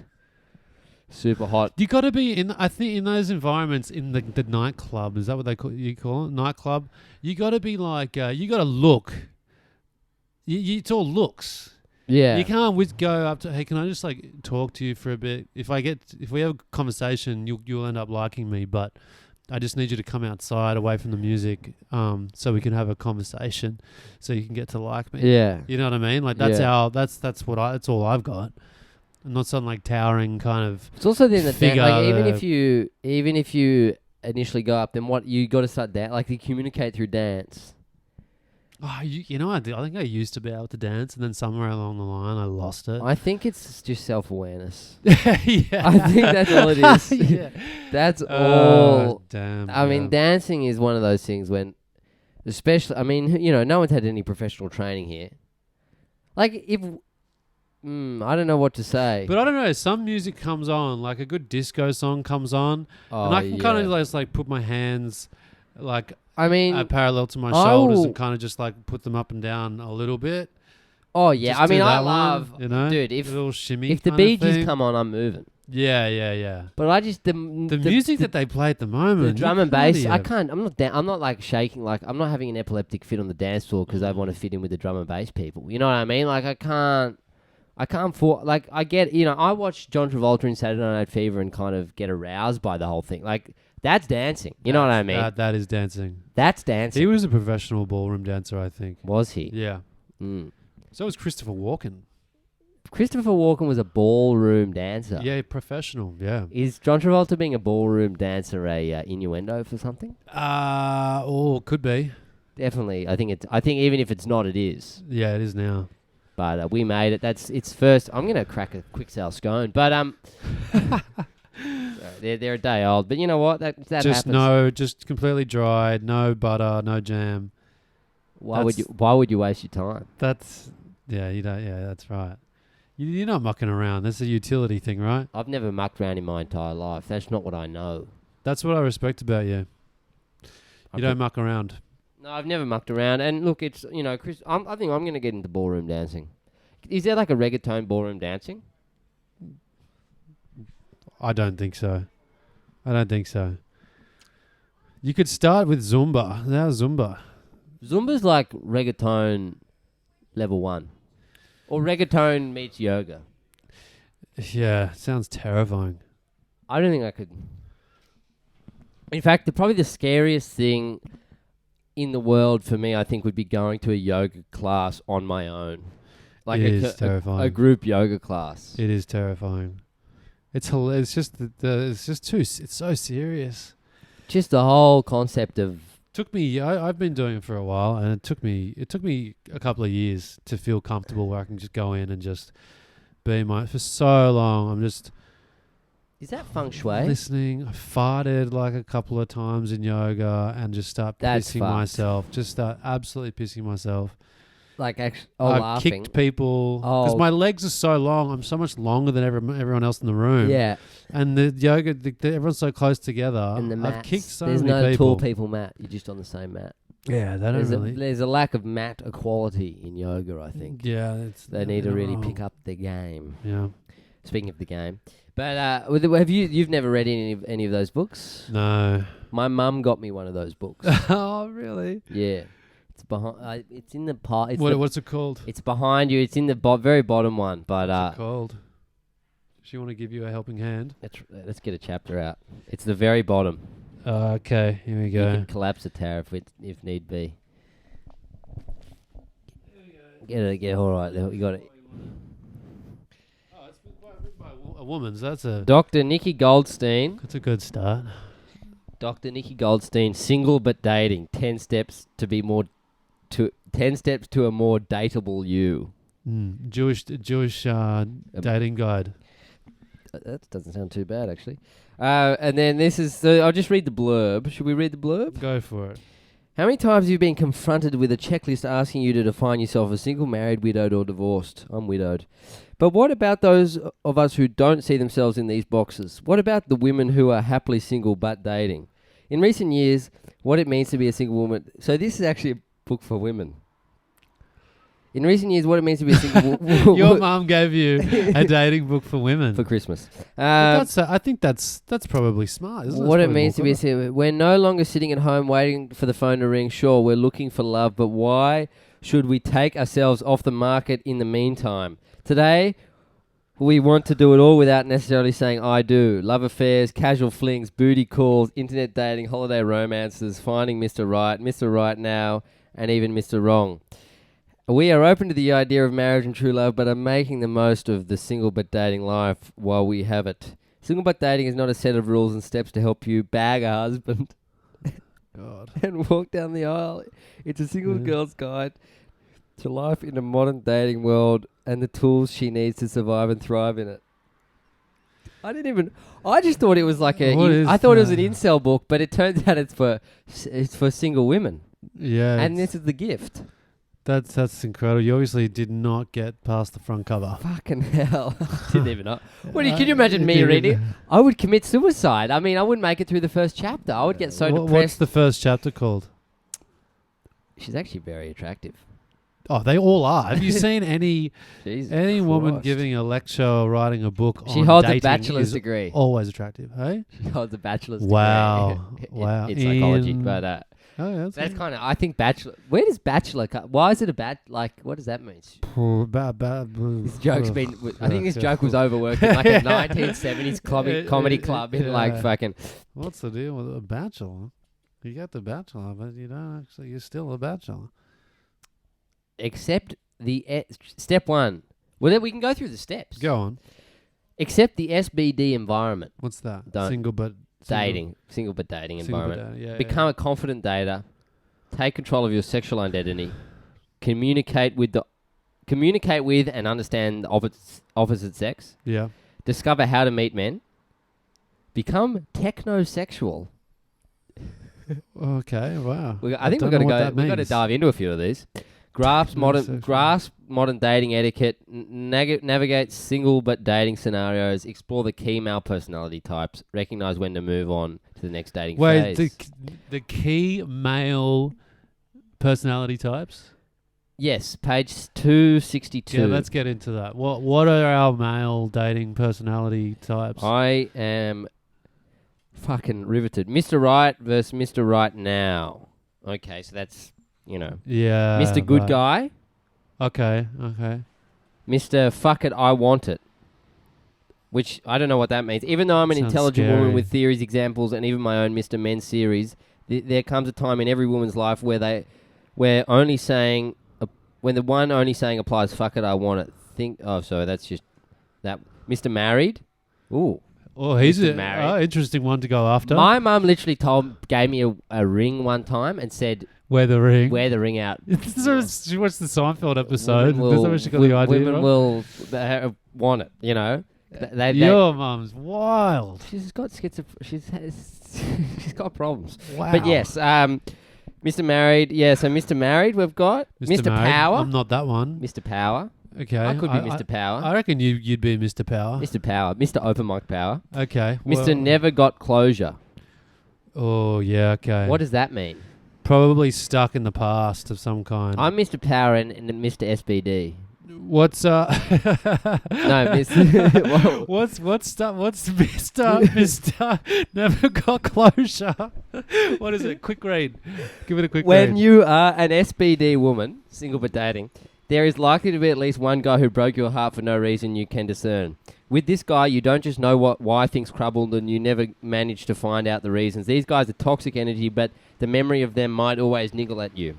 super hot... You got to be I think in those environments, in the nightclub, is that what you call it? Nightclub? You got to be like, you got to look. It's all looks. Yeah. You can't go up to, hey, can I just like talk to you for a bit? If we have a conversation, you'll end up liking me, but I just need you to come outside away from the music so we can have a conversation so you can get to like me. Yeah. You know what I mean? Like that's that's all I've got. I'm not some like towering kind of It's also then the figure. Like even if you initially go up, then what you got to start like you communicate through dance. Oh, you know, I think I used to be able to dance, and then somewhere along the line, I lost it. I think it's just self-awareness. Yeah. I think that's all it is. Yeah. That's all. Damn. I mean, dancing is one of those things when, especially, I mean, no one's had any professional training here. Like, I don't know what to say. But I don't know, some music comes on, like a good disco song comes on, and I can kind of just like put my hands, like, parallel to my shoulders and kind of just like put them up and down a little bit. Oh yeah, just I mean I love, dude. If a little shimmy, if the Bee Gees come on, I'm moving. Yeah. But I just the music that they play at the moment, the drum and bass. I can't. I'm not like shaking. Like I'm not having an epileptic fit on the dance floor because I want to fit in with the drum and bass people. You know what I mean? Like I can't. Like I get. I watch John Travolta in Saturday Night Fever and kind of get aroused by the whole thing. Like. That's dancing. You know what I mean? That is dancing. That's dancing. He was a professional ballroom dancer, I think. Was he? Yeah. So was Christopher Walken. Christopher Walken was a ballroom dancer. Yeah, professional. Yeah. Is John Travolta being a ballroom dancer a innuendo for something? Could be. Definitely. I think even if it's not, it is. Yeah, it is now. But we made it. It's first. I'm gonna crack a quick sale scone, but They're a day old, but you know what? That happens. Just completely dried, no butter, no jam. Why would you waste your time? That's that's right. You're not mucking around. That's a utility thing, right? I've never mucked around in my entire life. That's not what I know. That's what I respect about you. You don't muck around. No, I've never mucked around. And look, it's, Chris, I think I'm going to get into ballroom dancing. Is there like a reggaeton ballroom dancing? I don't think so. You could start with Zumba. Now Zumba. Zumba's like reggaeton level 1. Or reggaeton meets yoga. Yeah, sounds terrifying. I don't think I could. In fact, probably the scariest thing in the world for me, I think, would be going to a yoga class on my own. Like it is terrifying. A group yoga class. It is terrifying. It's hilarious. It's so serious. Just the whole concept of... I've been doing it for a while, and it took me a couple of years to feel comfortable where I can just go in and just be for so long. I'm just... Is that feng shui? Listening. I farted like a couple of times in yoga and just start pissing myself. Just start absolutely pissing myself. Like actually, I've laughing. kicked people because my legs are so long. I'm so much longer than everyone else in the room. Yeah. And the yoga, everyone's so close together. And the mats. I've kicked so There's many people. There's no tall people mat. You're just on the same mat. Yeah, they don't really. There's a lack of mat equality in yoga, I think. Yeah. They need to really pick up the game. Yeah. Speaking of the game. But you've never read any of those books? No. My mum got me one of those books. Oh, really? Yeah. It's behind. It's in the part. What's it called? It's behind you. It's in the very bottom one. But what's it called? Does she want to give you a helping hand? Let's get a chapter out. It's the very bottom. Okay, here we go. You can collapse a tower if need be. Get all right. You got it. Oh, it's by a woman's. Dr. Nikki Goldstein. That's a good start. Dr. Nikki Goldstein, single but dating. 10 steps to a more dateable you. Jewish dating guide. That doesn't sound too bad, actually. And then this is... So I'll just read the blurb. Should we read the blurb? Go for it. How many times have you been confronted with a checklist asking you to define yourself as single, married, widowed, or divorced? I'm widowed. But what about those of us who don't see themselves in these boxes? What about the women who are happily single but dating? In recent years, what it means to be a single woman... So this is actually a book for women. In recent years, what it means to be a single woman... Your mum gave you a dating book for women. For Christmas. I think that's probably smart, isn't it? What it means to be a single... We're no longer sitting at home waiting for the phone to ring. Sure, we're looking for love, but why should we take ourselves off the market in the meantime? Today, we want to do it all without necessarily saying I do. Love affairs, casual flings, booty calls, internet dating, holiday romances, finding Mr. Right now, and even Mr. Wrong. We are open to the idea of marriage and true love, but are making the most of the single but dating life while we have it. Single but dating is not a set of rules and steps to help you bag a husband and walk down the aisle. It's a single girl's guide to life in a modern dating world and the tools she needs to survive and thrive in it. I just thought it was like I thought it was an incel book, but it turns out it's for single women. Yeah. And this is the gift. That's incredible. You obviously did not get past the front cover. Fucking hell. Didn't even know. Can you imagine me reading? I would commit suicide. I mean, I wouldn't make it through the first chapter. I would get so depressed. What's the first chapter called? She's actually very attractive. Oh, they all are. Have you seen any woman Christ. giving a lecture or writing a book She on holds a dating bachelor's is degree. Always attractive, hey? She holds a bachelor's Wow. degree. Wow. In psychology, but... Oh, yeah, that's kind of... I think bachelor... Where does bachelor... Why is it what does that mean? This joke's been... I think this joke was overworked in like a 1970s comedy club in like fucking... What's the deal with a bachelor? You got the bachelor, but you don't actually... You're still a bachelor. Except the... Step 1. Well, then we can go through the steps. Go on. Except the SBD environment. What's that? Single but dating environment. Become a confident dater. Take control of your sexual identity. Communicate with and understand the opposite sex. Yeah. Discover how to meet men. Become technosexual. Okay. Wow. I think we've got to dive into a few of these. grasp Homosexual. modern dating etiquette, navigate single but dating scenarios, explore the key male personality types, recognize when to move on to the next dating Wait, phase. the key male personality types? Yes, page 262. Yeah, let's get into that. What are our male dating personality types? I am fucking riveted. Mr. Right versus Mr. Right Now. Okay, so that's, Yeah. Mr. Good right. Guy, Okay. Mr. Fuck It, I Want It. Which, I don't know what that means. Even though I'm an Sounds intelligent woman scary. with theories, examples, and even my own Mr. Men series, there comes a time in every woman's life where only saying, when the one only saying applies, fuck it, I want it. That's just that. Mr. Married? Ooh. Oh, he's Mr. an Married. interesting one to go after. My mum literally gave me a ring one time and said, Wear the ring. wear the ring out. She watched the Seinfeld episode. Women That's where she got the idea women from. will want it, Your mum's wild. She's got she's got problems. Wow. But yes, Mr. Married. Yeah, so Mr. Married we've got. Mr. Married. Power. I'm not that one. Mr. Power. Okay. I could be Mr. Power. I reckon you'd be Mr. Power. Mr. Power. Mr. Open Mic Power. Okay. Mr. Never Got Closure. Oh, yeah, okay. What does that mean? Probably stuck in the past of some kind. I'm Mr. Power and Mr. SBD. What's No, Mr. what's Mr. Never Got Closure? What is it? Quick read. Give it a quick read. When you are an SBD woman, single but dating, there is likely to be at least one guy who broke your heart for no reason you can discern. With this guy, you don't just know why things crumbled and you never manage to find out the reasons. These guys are toxic energy, but the memory of them might always niggle at you.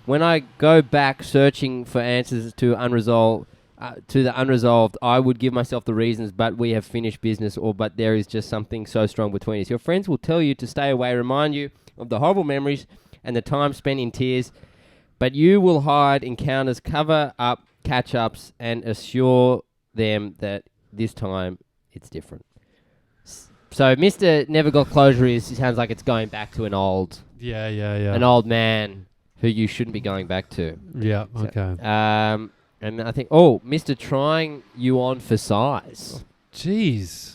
When I go back searching for answers to the unresolved, I would give myself the reasons, but we have finished business, but there is just something so strong between us. Your friends will tell you to stay away, remind you of the horrible memories and the time spent in tears, but you will hide encounters, cover up catch-ups, and assure them that this time it's different. So Mr. Never Got Closure sounds like it's going back to an old man who you shouldn't be going back to. Yeah, okay. And I think, Mr. Trying You On for Size. Jeez.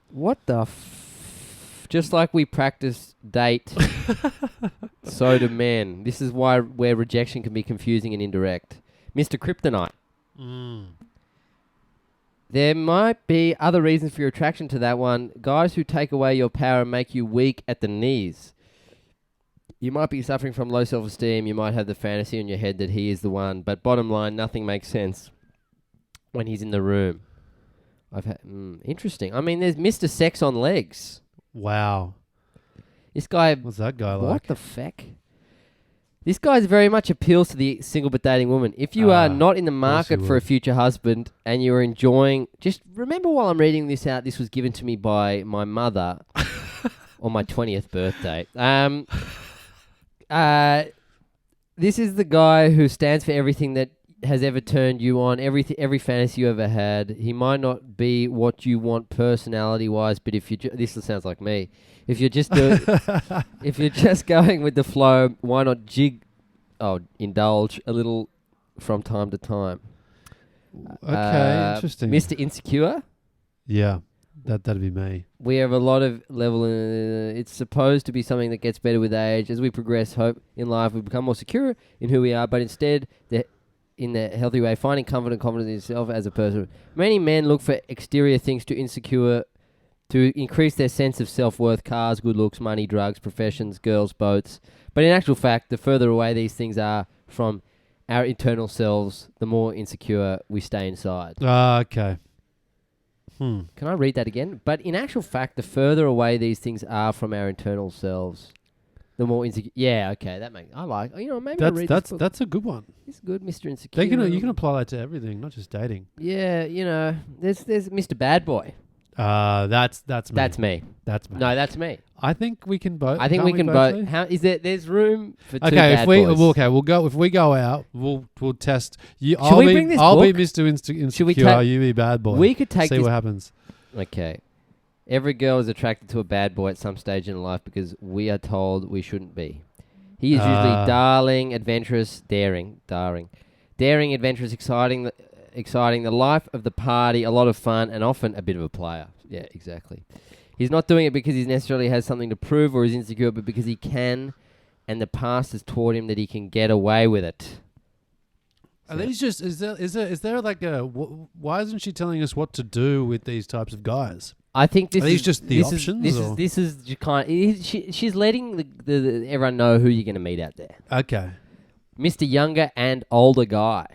What the just like we practice date, so do men. This is where rejection can be confusing and indirect. Mr. Kryptonite. There might be other reasons for your attraction to that one. Guys who take away your power and make you weak at the knees. You might be suffering from low self-esteem. You might have the fantasy in your head that he is the one. But bottom line, nothing makes sense when he's in the room. Interesting. I mean, there's Mr. Sex on Legs. Wow. This guy... What's that guy like? What the feck? This guy very much appeals to the single but dating woman. If you are not in the market for a future husband and you're enjoying... Just remember while I'm reading this out, this was given to me by my mother on my 20th birthday. This is the guy who stands for everything that has ever turned you on, every fantasy you ever had. He might not be what you want personality-wise, but if you... this sounds like me. If you're just if you're just going with the flow, why not indulge a little from time to time? Okay, interesting. Mr. Insecure? Yeah, that'd be me. We have a lot of level. It's supposed to be something that gets better with age. As we progress in life, we become more secure in who we are, but instead, in the healthy way, finding confidence in yourself as a person. Many men look for exterior things to increase their sense of self-worth: cars, good looks, money, drugs, professions, girls, boats. But in actual fact, the further away these things are from our internal selves, the more insecure we stay inside. Okay. Can I read that again? But in actual fact, the further away these things are from our internal selves, the more insecure... Yeah, okay, that makes... I like... maybe I'll read this book. That's a good one. It's good, Mr. Insecure. You can apply that to everything, not just dating. Yeah, there's Mr. Bad Boy. That's me. That's me. That's me. No, that's me. I think we can both. I think we can both. How is there? There's room for two bad boys. We'll go. If we go out, we'll test. Should we bring this I'll book? be Mr. Insecure. You be Bad Boy. We could take see this, what happens. Okay. Every girl is attracted to a bad boy at some stage in life because we are told we shouldn't be. He is usually darling, adventurous, daring, adventurous, exciting, the life of the party, a lot of fun, and often a bit of a player. Yeah, exactly. He's not doing it because he necessarily has something to prove or is insecure, but because he can, and the past has taught him that he can get away with it. Are these just is there like a why isn't she telling us what to do with these types of guys? I think this are these just the options. This is just kind of, she's letting the everyone know who you're going to meet out there. Okay, Mr. Younger and older guy.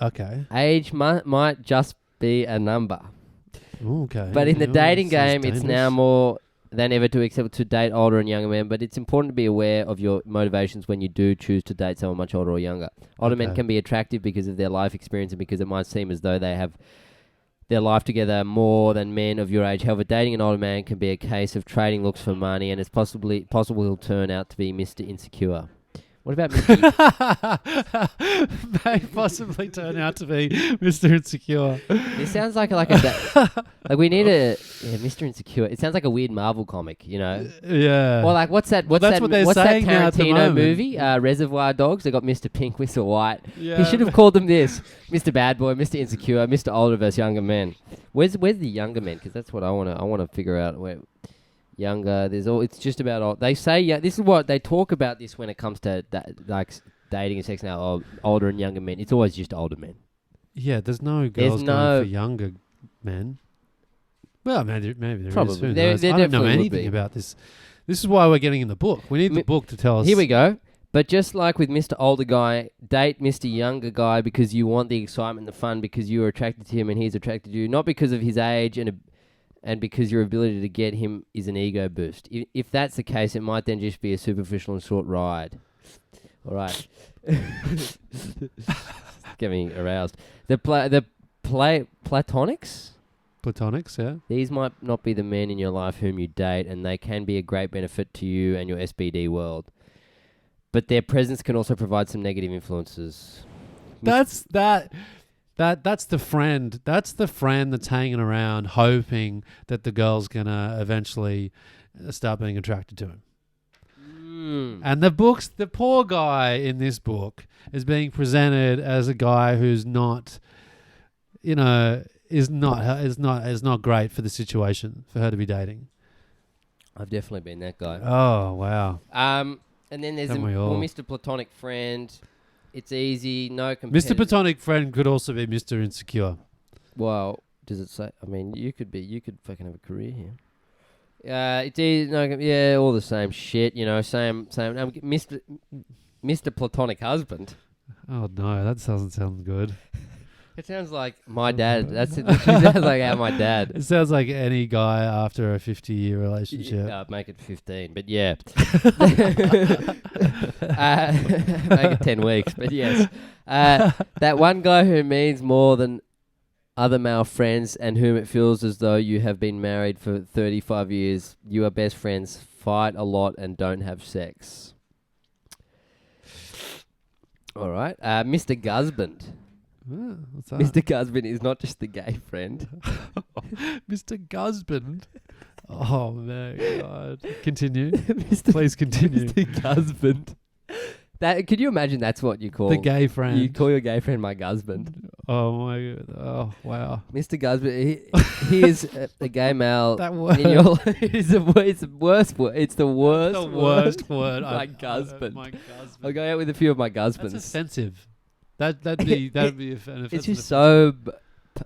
Okay, age might just be a number. Okay, but in the dating game, dangerous. It's now more than ever to accept to date older and younger men, but it's important to be aware of your motivations when you do choose to date someone much older or younger. Older men can be attractive because of their life experience and because it might seem as though they have their life together more than men of your age. However, dating an older man can be a case of trading looks for money, and it's possible he'll turn out to be Mr. Insecure. What about Mr. May possibly turn out to be Mr. Insecure. This sounds like like we need Mr. Insecure. It sounds like a weird Marvel comic, you know? Yeah. Or like what's that Tarantino movie? Reservoir Dogs. They got Mr. Pink, Mr. White. Yeah. He should have called them this: Mr. Bad Boy, Mr. Insecure, Mr. Older versus Younger Men. Where's the younger men? Because that's what I want to figure out. Where younger, it's just about old. They say this is what they talk about this when it comes to like dating and sex now. Older and younger men. It's always just older men. Yeah, there's no girls going for younger men. Well, maybe there probably. is. I don't know anything about this. This is why we're getting in the book. We need the book to tell us. Here we go. But just like with Mr. Older Guy, date Mr. Younger Guy because you want the excitement and the fun, because you are attracted to him and he's attracted to you, not because of his age and because your ability to get him is an ego boost. If that's the case, it might then just be a superficial and short ride. All right. Get me aroused. The Platonics? Platonics, yeah. These might not be the men in your life whom you date, and they can be a great benefit to you and your SBD world. But their presence can also provide some negative influences. That's the friend. That's the friend that's hanging around hoping that the girl's going to eventually start being attracted to him. And the poor guy in this book is being presented as a guy who's not, is not great for the situation for her to be dating. I've definitely been that guy. Oh, wow. And then there's Mr. Platonic Friend. It's easy, no Mr. Platonic Friend could also be Mr. Insecure. Well, does it say? I mean, you could fucking have a career here. It's easy, all the same shit, same. Mr. Platonic Husband. Oh no, that doesn't sound good. It sounds like my dad. It sounds like how my dad. It sounds like any guy after a 50-year relationship. Make it 15, but yeah. Make it 10 weeks, but yes. That one guy who means more than other male friends and whom it feels as though you have been married for 35 years. You are best friends, fight a lot, and don't have sex. All right. Mr. Gusband. What's that? Mr. Gusband is not just the gay friend. Mr. Gusband. Oh my God! Continue. Please continue. Mr. Gusband. Could you imagine? That's what you call the gay friend. You call your gay friend my Gusband. Oh my God! Oh wow! Mr. Gusband. He is a gay male. That word. It's the worst word. It's the worst. The worst word. My Gusband. My Gusband. I'll go out with a few of my Gusbands. That's offensive. That'd be an offensive. It's just so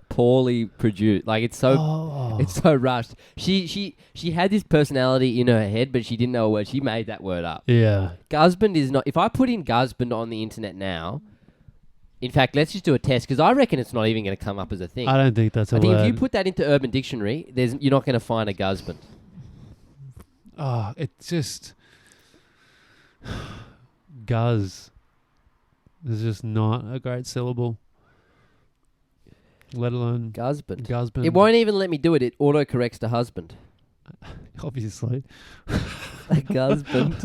poorly produced. Like it's so rushed. She had this personality in her head, but she didn't know a word. She made that word up. Yeah. Gusband is not. If I put in Gusband on the internet now, in fact, let's just do a test because I reckon it's not even going to come up as a thing. I don't think that's a word. I think if you put that into Urban Dictionary, you're not going to find a Gusband. Oh, it's just Guz. It's just not a great syllable. Let alone Gusband. Gusband. It won't even let me do it. It autocorrects to husband. Obviously. A Gusband.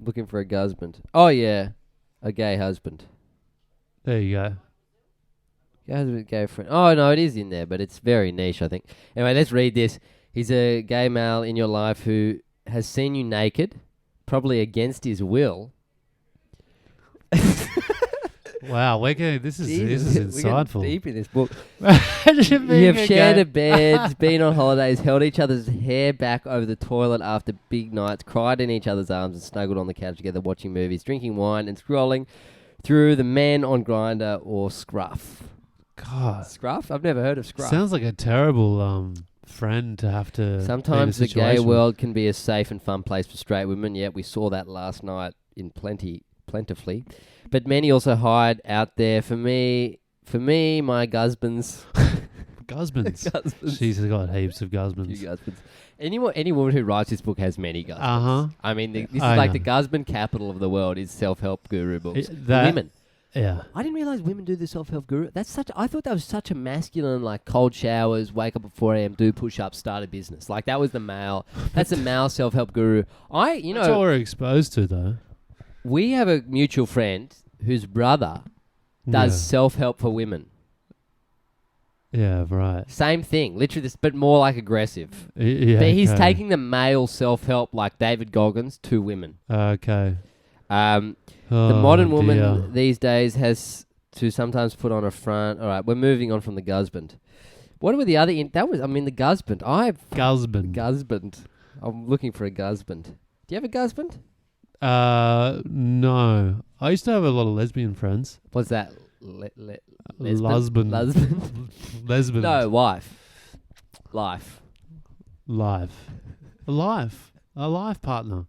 Looking for a Gusband. Oh, yeah. A gay husband. There you go. Gay husband, gay friend. Oh, no, it is in there, but it's very niche, I think. Anyway, let's read this. He's a gay male in your life who has seen you naked, probably against his will. Wow, this is Jesus, we're getting insightful. deep in this book. Imagine You being have a shared gay- a bed, been on holidays, held each other's hair back over the toilet after big nights, cried in each other's arms and snuggled on the couch together watching movies, drinking wine and scrolling through the Men on Grindr or Scruff. God, Scruff? I've never heard of Scruff. sounds like a terrible friend to have to. Sometimes be the in a gay situation world can be a safe and fun place for straight women, yet we saw that last night in plentifully. But many also hide out there. For me, my husbands. with Gusbands. She's got heaps of Gusbands. Few husbands. Any woman who writes this book has many husbands. Uh-huh. I mean, this is I like know. the husband capital of the world is self-help guru books. For That- women. Yeah. I didn't realize women do the self-help guru. I thought that was such a masculine, like cold showers, wake up at 4 a.m., do push-ups, start a business. Like that was the male. That's a male self-help guru. That's what we're exposed to, though. We have a mutual friend whose brother does self-help for women. Yeah, right. Same thing, literally this, but more like aggressive. Yeah, But he's okay. taking the male self-help like David Goggins to women. Okay. The Oh, modern woman dear. these days has to sometimes put on a front. All right, we're moving on from the husband. What were the other? The husband. Gusband. I'm looking for a husband. Do you have a husband? No. I used to have a lot of lesbian friends. What's that? Lesbian. Husband? Lesbian. No, wife. Life. A life partner.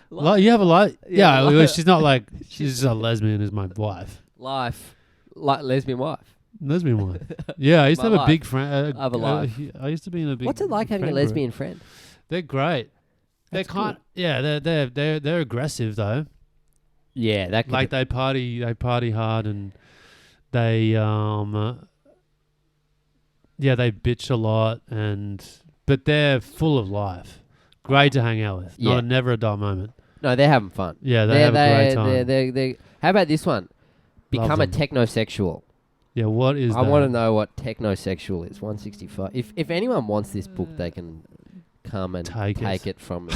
Life. You have a life. Yeah, Yeah, well, she's not like she's just a lesbian. Is my wife. Life. Like lesbian wife. Lesbian wife. Yeah, I used to My have a big friend. I have a life. I used to be in a big. What's it like having a friend group. lesbian friend? They're great. That's They're kind. Yeah, they're aggressive though. Yeah, that could Like they party hard and they they bitch a lot but they're full of life. Great to hang out with. Yeah. Never a dull moment. No, they're having fun. Yeah, they have a great time. How about this one? Become a them. technosexual. Yeah, what is I that? want to know what technosexual is. 165. If anyone wants this book, they can come and take it from me.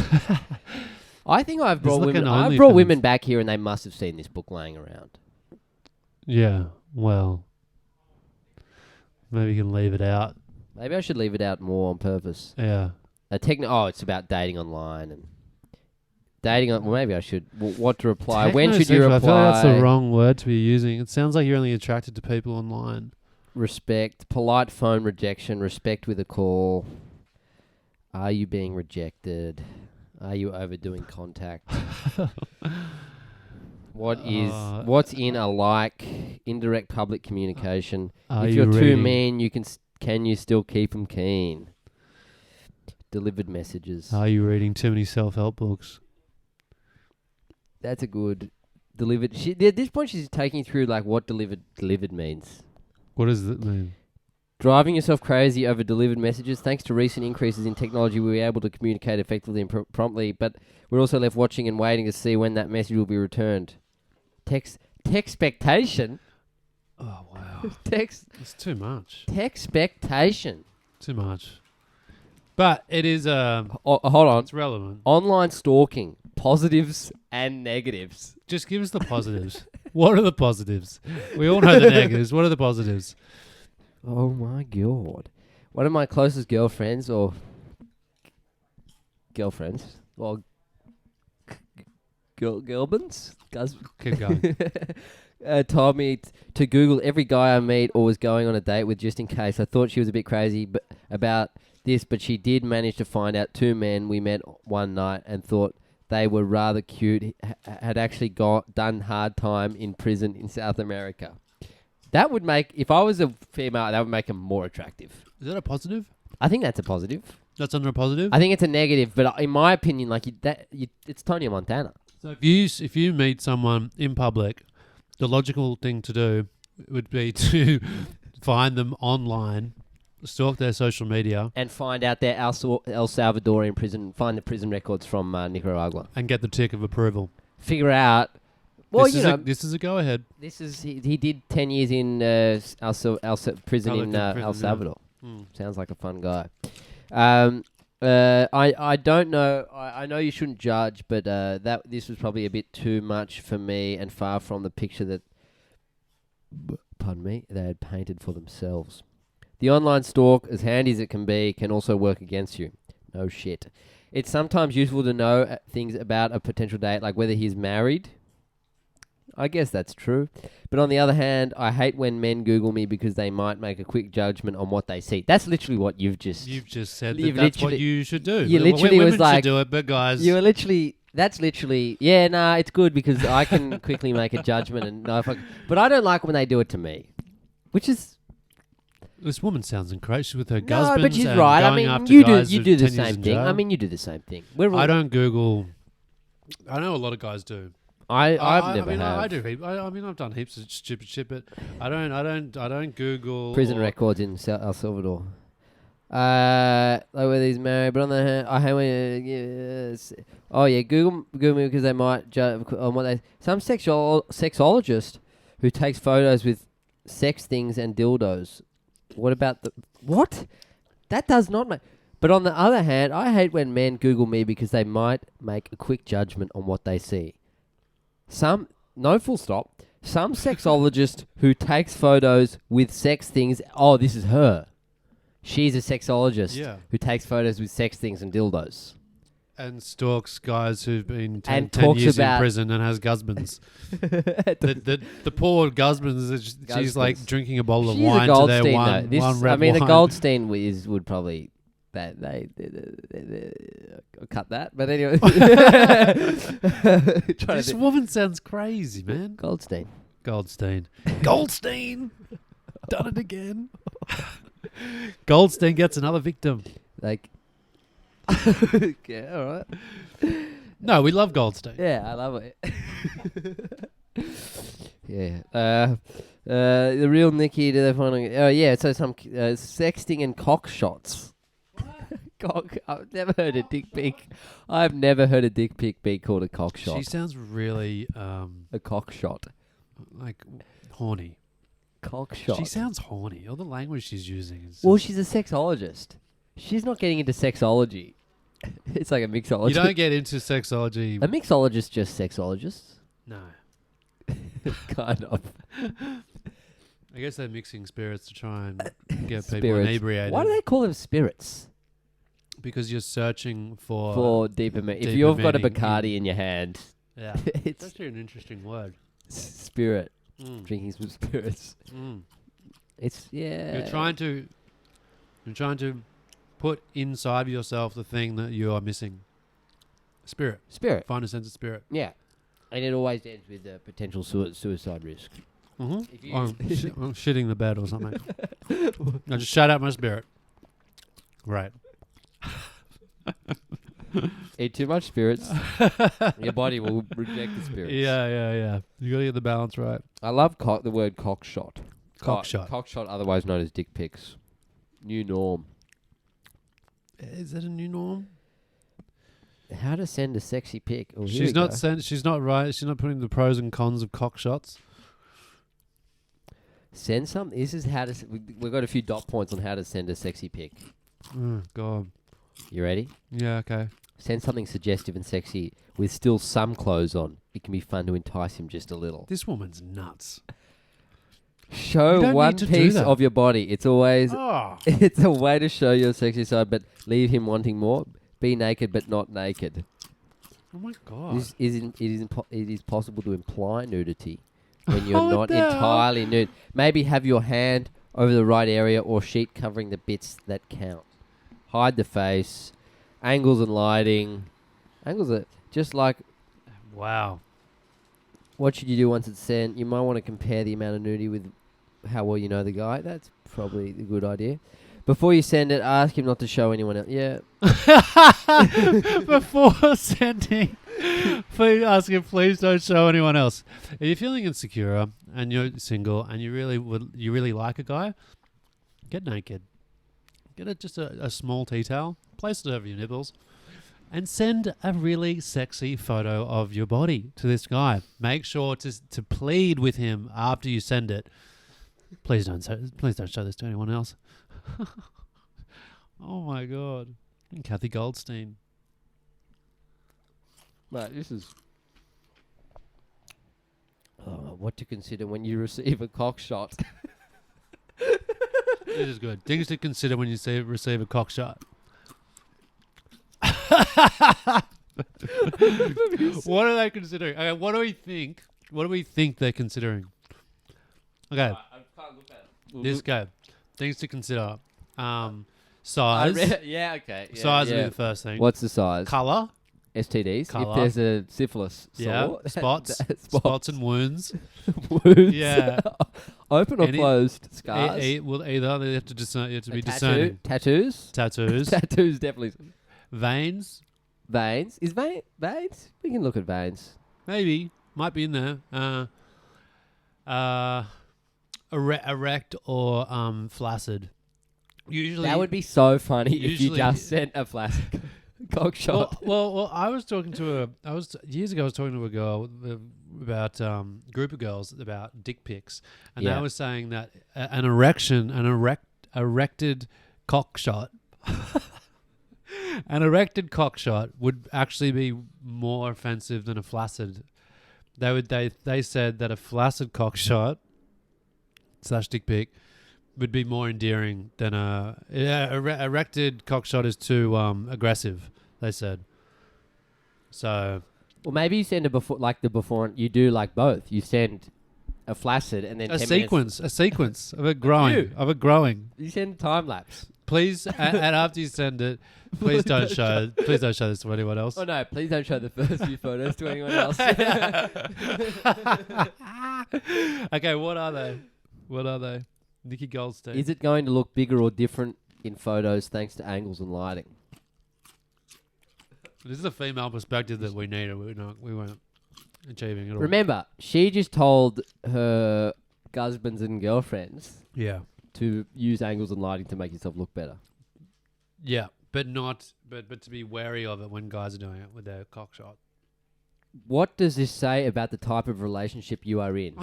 I think I've brought like women. an I've brought OnlyFans. women back here, and they must have seen this book laying around. Yeah, well, maybe you can leave it out. Maybe I should leave it out more on purpose. Yeah. It's about dating online and dating on. Well, maybe I should. What to reply? When should you Technosexual, reply? I feel like that's the wrong word to be using. It sounds like you're only attracted to people online. Respect, polite phone rejection, respect with a call. Are you being rejected? Are you overdoing contact? What's in a indirect public communication? Are If you you're too reading? mean, can you still keep them keen? Delivered messages. Are you reading too many self-help books? That's a good delivered. At this point, she's taking you through like what delivered means. What does that mean? Driving yourself crazy over delivered messages. Thanks to recent increases in technology, we were able to communicate effectively and promptly, but we're also left watching and waiting to see when that message will be returned. Texpectation? Oh, wow. It's too much. Texpectation. Too much. But it is, Hold on. it's relevant. Online stalking. Positives and negatives. Just give us the positives. What are the positives? We all know the negatives. What are the positives? Oh my god. One of my closest girlfriends or girlfriends or girlbands Keep going. told me to Google every guy I meet or was going on a date with just in case. I thought she was a bit crazy about this, but she did manage to find out two men we met one night and thought they were rather cute, had actually done hard time in prison in South America. That would make, if I was a female, that would make them more attractive. Is that a positive? I think that's a positive. That's under a positive? I think it's a negative, but in my opinion, it's Tony Montana. So if you meet someone in public, the logical thing to do would be to find them online, stalk their social media, And find out their El Salvadorian prison, find the prison records from Nicaragua. and get the tick of approval. Figure out, well, This is a go-ahead. he did 10 years in prison in Collective El prison, Salvador. yeah. Sounds like a fun guy. I don't know. I know you shouldn't judge, but this was probably a bit too much for me and far from the picture that, pardon me, they had painted for themselves. The online stalk, as handy as it can be, can also work against you. No shit. It's sometimes useful to know things about a potential date, like whether he's married. I guess that's true. But on the other hand, I hate when men Google me because they might make a quick judgment on what they see. That's literally what you've just said. You've That's what you should do. You literally women was like, should do it, but guys, you were literally. That's literally. Yeah, nah, it's good because I can quickly make a judgment and know if I. But I don't like when they do it to me, which is. This woman sounds incredible with her No, husbands. but she's and right. I going mean, after you guys do with the 10 years same in thing. jail. I mean, you do the same thing. I don't Google. I know a lot of guys do. I've never have. have. I do. I mean, I've done heaps of stupid shit, but I don't Google Prison records in El Salvador. Like whether he's married, but on the other hand, I hate when. Yes. Oh yeah, Google me because they might judge on what they. Some sexologist who takes photos with sex things and dildos. What about the what? That does not make. But on the other hand, I hate when men Google me because they might make a quick judgment on what they see. No full stop. Some sexologist who takes photos with sex things. Oh, this is her. She's a sexologist who takes photos with sex things and dildos. And stalks guys who've been 10 talks years in about prison and has husbands. the poor husbands, she's like drinking a bottle of She's wine a to their Goldstein, one red I mean, wine. the Goldstein would probably they cut that. But anyway, this woman sounds crazy, man. Goldstein. Goldstein, done it again. Goldstein gets another victim. Like, yeah, all right. No, we love Goldstein. Yeah, I love it. Yeah. The real Nikki, do they find? Oh yeah, so some sexting and cock shots. Cock. I've never heard a dick pic. I've never heard a dick pic be called a cock shot. She sounds really a cock shot. Like horny. Cock shot. She sounds horny. All the language she's using is. Well, she's a sexologist. She's not getting into sexology. It's like a mixologist. You don't get into sexology. A mixologist just sexologists. No. Kind of. I guess they're mixing spirits to try and get people Spirits. inebriated. Why do they call them spirits? Because you're searching for deeper meaning. If deeper you've got a meaning. Bacardi in your hand, Yeah. it's That's actually an interesting word. spirit. Mm. Drinking some spirits. Mm. It's You're trying to put inside yourself the thing that you are missing. Spirit. Spirit. Find a sense of spirit. Yeah. And it always ends with a potential suicide risk. Mm-hmm. If you- I'm shitting the bed or something. I just shut out my spirit. Right. Eat too much spirits, your body will reject the spirits. Yeah. You gotta get the balance right. I love the word cock shot. Cock shot. Cock shot, otherwise known as dick pics. New norm. Is that a new norm? How to send a sexy pic. Oh, She's not right. She's not putting the pros and cons of cock shots. Send some. This is how to. We've got a few dot points on how to send a sexy pic. Oh, God. You ready? Yeah, okay. Send something suggestive and sexy with still some clothes on. It can be fun to entice him just a little. This woman's nuts. You Show don't one need to do piece that. of your body. It's always Oh. it's a way to show your sexy side, but leave him wanting more. Be naked, but not naked. Oh, my God. It is possible to imply nudity when you're Oh, not no. entirely nude. Maybe have your hand over the right area or sheet covering the bits that count. Hide the face. Angles and lighting. Angles are just like, Wow. what should you do once it's sent? You might want to compare the amount of nudity with how well you know the guy. That's probably a good idea. Before you send it, ask him not to show anyone else. Yeah. Before sending, please ask him, please don't show anyone else. If you're feeling insecure and you're single and you really like a guy, get naked. Get just a small tea towel, place it over your nipples, and send a really sexy photo of your body to this guy. Make sure to plead with him after you send it. Please don't show this to anyone else. Oh my God. Kathy Goldstein. Mate, this is... what to consider when you receive a cock shot. This is good. Things to consider when you receive a cock shot. What are they considering? Okay, what do we think? What do we think they're considering? Okay, I can't look at it. this go. Things to consider. Size. Yeah, okay. Yeah, Size would yeah. be the first thing. What's the size? Color. STDs. Colour. If there's a syphilis Yeah. sore. Spots. Spots and wounds. Wounds. Yeah. Open or Any- closed scars. Well, either they have to discern. You have to be Tattoo- discerning. Tattoos. Tattoos. Tattoos definitely. Veins. Veins. Is veins? We can look at veins. Maybe. Might be in there. Erect or flaccid. Usually That would be so funny if you usually- just sent a flaccid cock shot. Well, I was talking to years ago. I was talking to a girl about group of girls about dick pics, and Yeah. they were saying that an erected cock shot, an erected cock shot would actually be more offensive than a flaccid. They said that a flaccid cock shot / dick pic would be more endearing than erected cock shot is too aggressive. They said. So Well, maybe you send a before, like the before. You do like both. You send a flaccid and then a 10 sequence of it You. growing. You send time lapse. Please, and after you send it, please don't show this to anyone else. Oh no! Please don't show the first few photos to anyone else. Okay, what are they? Nikki Goldstein. Is it going to look bigger or different in photos thanks to angles and lighting? This is a female perspective that we need. We weren't achieving at all. Remember, she just told her husbands and girlfriends Yeah. to use angles and lighting to make yourself look better. Yeah, but to be wary of it when guys are doing it with their cock shot. What does this say about the type of relationship you are in?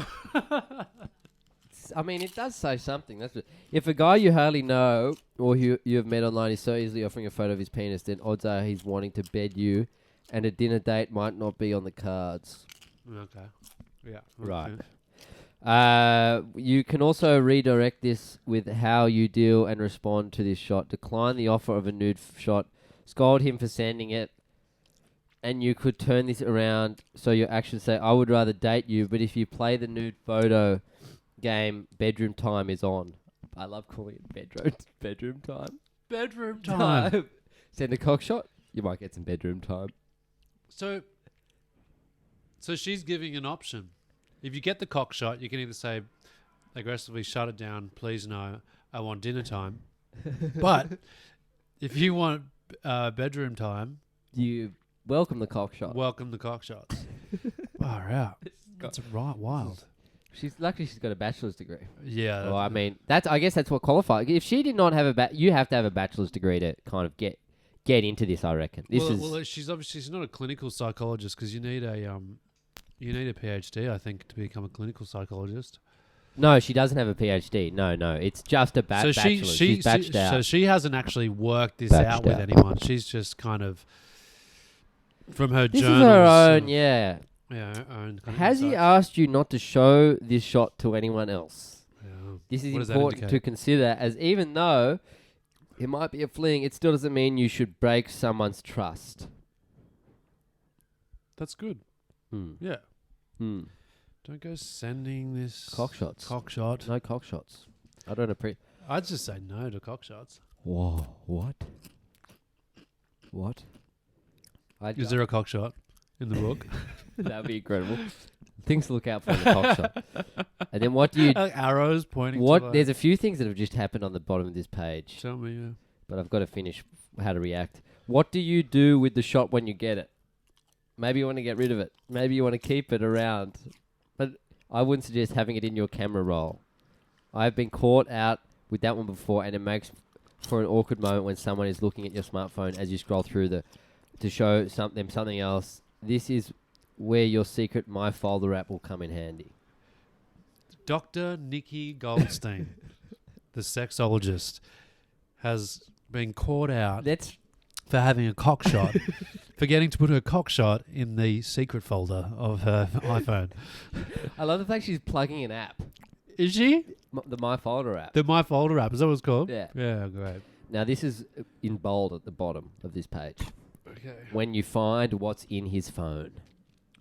I mean, it does say something. If a guy you hardly know or you have met online is so easily offering a photo of his penis, then odds are he's wanting to bed you, and a dinner date might not be on the cards. Okay. Yeah. Right. Okay. You can also redirect this with how you deal and respond to this shot. Decline the offer of a nude shot. Scold him for sending it. And you could turn this around so your actions say, I would rather date you, but if you play the nude photo game, bedroom time is on. I love calling it bedroom time. Bedroom time. Send a cock shot, you might get some bedroom time. So she's giving an option. If you get the cock shot, you can either say aggressively, shut it down, please no, I want dinner time. But if you want bedroom time, You welcome the cock shot. welcome the cock shots. Far out. That's right wild. She's lucky she's got a bachelor's degree. Yeah. Well, I mean, I guess that's what qualifies. If she did not have you have to have a bachelor's degree to kind of get into this. I reckon she's obviously not a clinical psychologist because you need a PhD, I think, to become a clinical psychologist. No, she doesn't have a PhD. No, it's just a bachelor's. She's batched out. So she hasn't actually worked this Batched out with out. anyone. She's just kind of from her This journals. is her own, and- yeah. Yeah, her own kind of Has he insights. asked you not to show this shot to anyone else? Yeah. This is What does that important indicate? to consider, as even though it might be a fling, it still doesn't mean you should break someone's trust. That's good. Hmm. Yeah. Hmm. Don't go sending this Cock shots. Cock shot. No cock shots. I don't appreciate. I'd just say no to cock shots. Whoa! What? Is there a cock shot in the book? That'd be incredible. Things to look out for in the cock shot. And then what do you? Like arrows pointing. What? To like, There's a few things that have just happened on the bottom of this page, Tell me. Yeah. but I've got to finish how to react. What do you do with the shot when you get it? Maybe you want to get rid of it. Maybe you want to keep it around. But I wouldn't suggest having it in your camera roll. I've been caught out with that one before, and it makes for an awkward moment when someone is looking at your smartphone as you scroll through to show something else. This is where your secret My Folder app will come in handy. Dr. Nikki Goldstein, the sexologist, has been caught out. Let's for having a cock shot, forgetting to put her cock shot in the secret folder of her iPhone. I love the fact she's plugging an app. Is she? The My Folder app. The My Folder app. Is that what it's called? Yeah. Yeah, great. Now, this is in bold at the bottom of this page. Okay. When you find what's in his phone.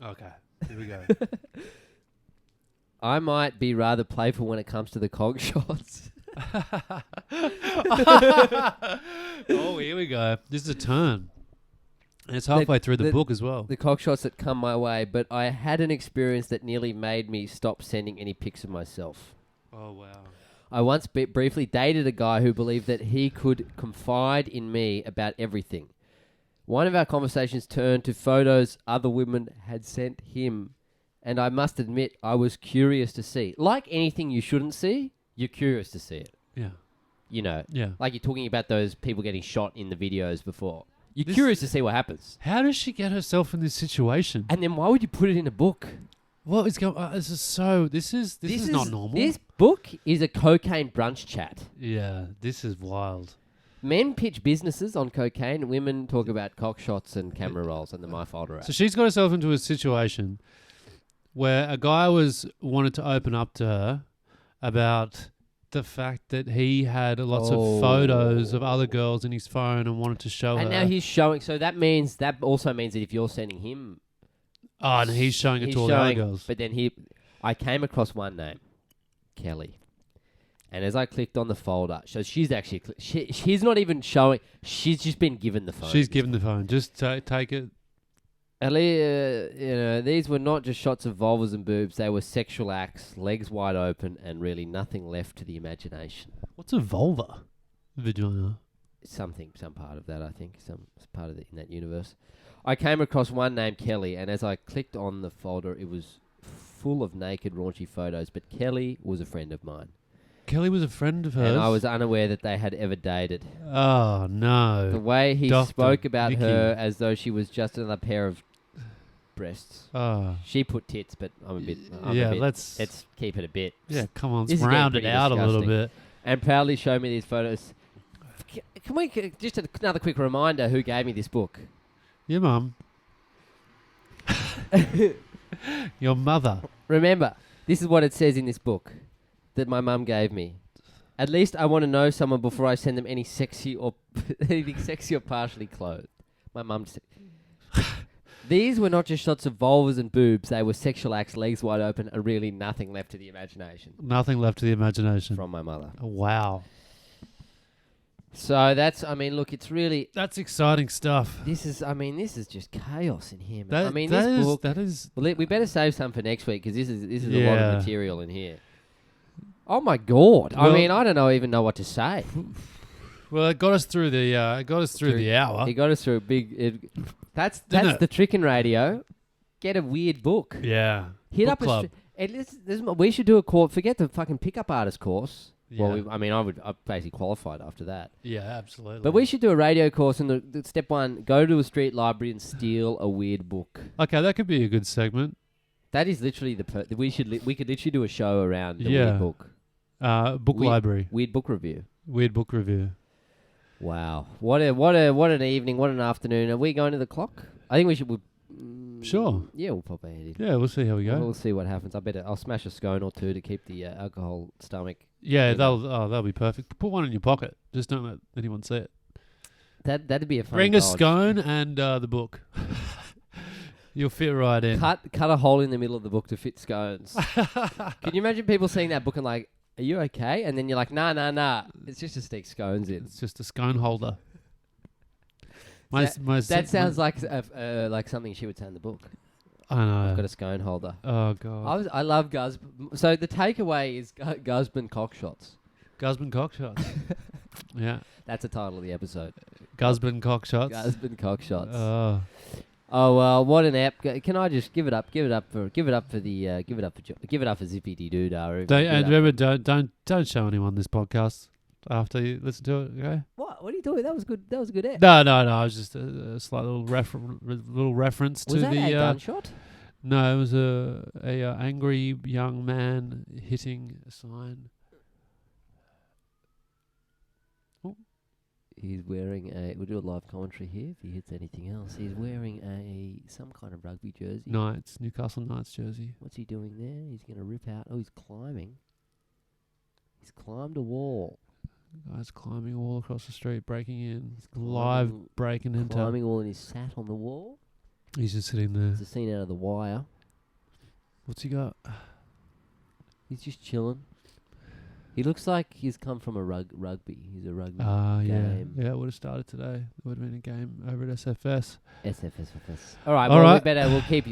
Okay. Here we go. I might be rather playful when it comes to the cog shots. Oh, here we go. This is a turn. And it's halfway through the book as well. The cog shots that come my way, but I had an experience that nearly made me stop sending any pics of myself. Oh, wow. I once briefly dated a guy who believed that he could confide in me about everything. One of our conversations turned to photos other women had sent him, and I must admit I was curious to see. Like anything you shouldn't see, you're curious to see it. Yeah. You know, Yeah. like you're talking about those people getting shot in the videos before. You're curious to see what happens. How does she get herself in this situation? And then why would you put it in a book? What is going? This is so. This is not normal. This book is a cocaine brunch chat. Yeah, this is wild. Men pitch businesses on cocaine. Women talk about cock shots and camera rolls and the My Folder app. So she's got herself into a situation where a guy wanted to open up to her about the fact that he had lots of photos of other girls in his phone and wanted to show her. And now he's showing. So that also means that if you're sending him, and he's showing it to all the other girls. But then I came across one name, Kelly, and as I clicked on the folder, so she's actually she's not even showing. She's just been given the phone. She's given the phone. Just take it. At least, these were not just shots of vulvas and boobs. They were sexual acts, legs wide open, and really nothing left to the imagination. What's a vulva? Vagina. Some part of that, I think. Some part of in that universe. I came across one named Kelly, and as I clicked on the folder, it was full of naked, raunchy photos. But Kelly was a friend of mine. Kelly was a friend of hers? And I was unaware that they had ever dated. Oh, no. The way he Dr. spoke about Vicky. her as though she was just another pair of breasts. Oh. She put tits, but let's keep it a bit. Yeah, come on, This let's is round it getting out pretty a little disgusting. bit. And proudly show me these photos. Can we just another quick reminder who gave me this book? Your mum. Your mother. Remember, this is what it says in this book that my mum gave me. At least I want to know someone before I send them anything sexy or partially clothed. My mum said. These were not just shots of vulvas and boobs. They were sexual acts, legs wide open, and really nothing left to the imagination. Nothing left to the imagination. From my mother. Oh, wow. So look, it's really... That's exciting stuff. This is just chaos in here, man. This book... That is... Well, we better save some for next week, because this is a lot of material in here. Oh, my God. Well, I don't even know what to say. Well, it got us through the hour. It got us through a big... That's the trick in radio. Get a weird book. Yeah. Hit book up club. we should do a course. Forget the fucking pickup artist course. Yeah. Well, I basically qualified after that. Yeah, absolutely. But we should do a radio course. And the step one: go to a street library and steal a weird book. Okay, that could be a good segment. That is literally we could literally do a show around the weird book. Library. Weird book review. Weird book review. Wow. What an evening, what an afternoon. Are we going to the clock? I think we should... Sure. Yeah, we'll pop ahead. Yeah, we'll see how we go. We'll see what happens. I'll smash a scone or two to keep the alcohol stomach. Yeah, that'll be perfect. Put one in your pocket. Just don't let anyone see it. That'd be a fun Bring a scone and the book. You'll fit right in. Cut a hole in the middle of the book to fit scones. Can you imagine people seeing that book and like, are you okay? And then you're like, nah. It's just to stick scones in. It's just a scone holder. That sounds like something she would say in the book. I know. I've got a scone holder. Oh, God. I love Guz. So the takeaway is Guzman cockshots. Guzman cockshots. Yeah. That's the title of the episode. Guzman cockshots. Guzman cockshots. Oh well, what an app! Can I just give it up for Zippy Doo Dah? And remember, don't show anyone this podcast after you listen to it. Okay? What are you doing? That was good. That was a good app. No. I was just a slight little reference to was that the a gunshot? No, it was a angry young man hitting a sign. Oh, He's wearing a. We'll do a live commentary here if he hits anything else. He's wearing some kind of rugby jersey. Newcastle Knights jersey. What's he doing there? He's going to rip out. Oh, he's climbing. He's climbed a wall. Guy's climbing a wall across the street, breaking in. He's Live breaking into. Climbing a wall, and he's sat on the wall. He's just sitting there. It's a scene out of The Wire. What's he got? He's just chilling. He looks like he's come from a rugby. He's a rugby Yeah. game. Yeah, it would have started today. It would have been a game over at SFS. SFS. All right. All Well, right. we better. We'll keep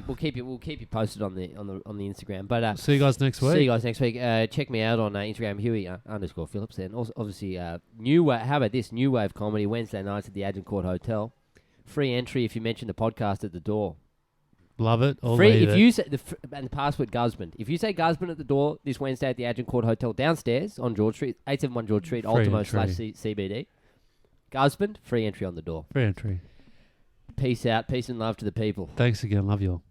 you posted on the Instagram. But See you guys next week. See you guys next week. Check me out on Instagram, Hughie _Phillips. And also, obviously, New Wave. How about this? New Wave comedy Wednesday nights at the Agincourt Hotel. Free entry if you mention the podcast at the door. Love it. Free if you say and the password Guzman. If you say Guzman at the door this Wednesday at the Agincourt Hotel downstairs on George Street, 871 George Street, Ultimo /CBD. Guzman, free entry on the door. Free entry. Peace out. Peace and love to the people. Thanks again. Love you all.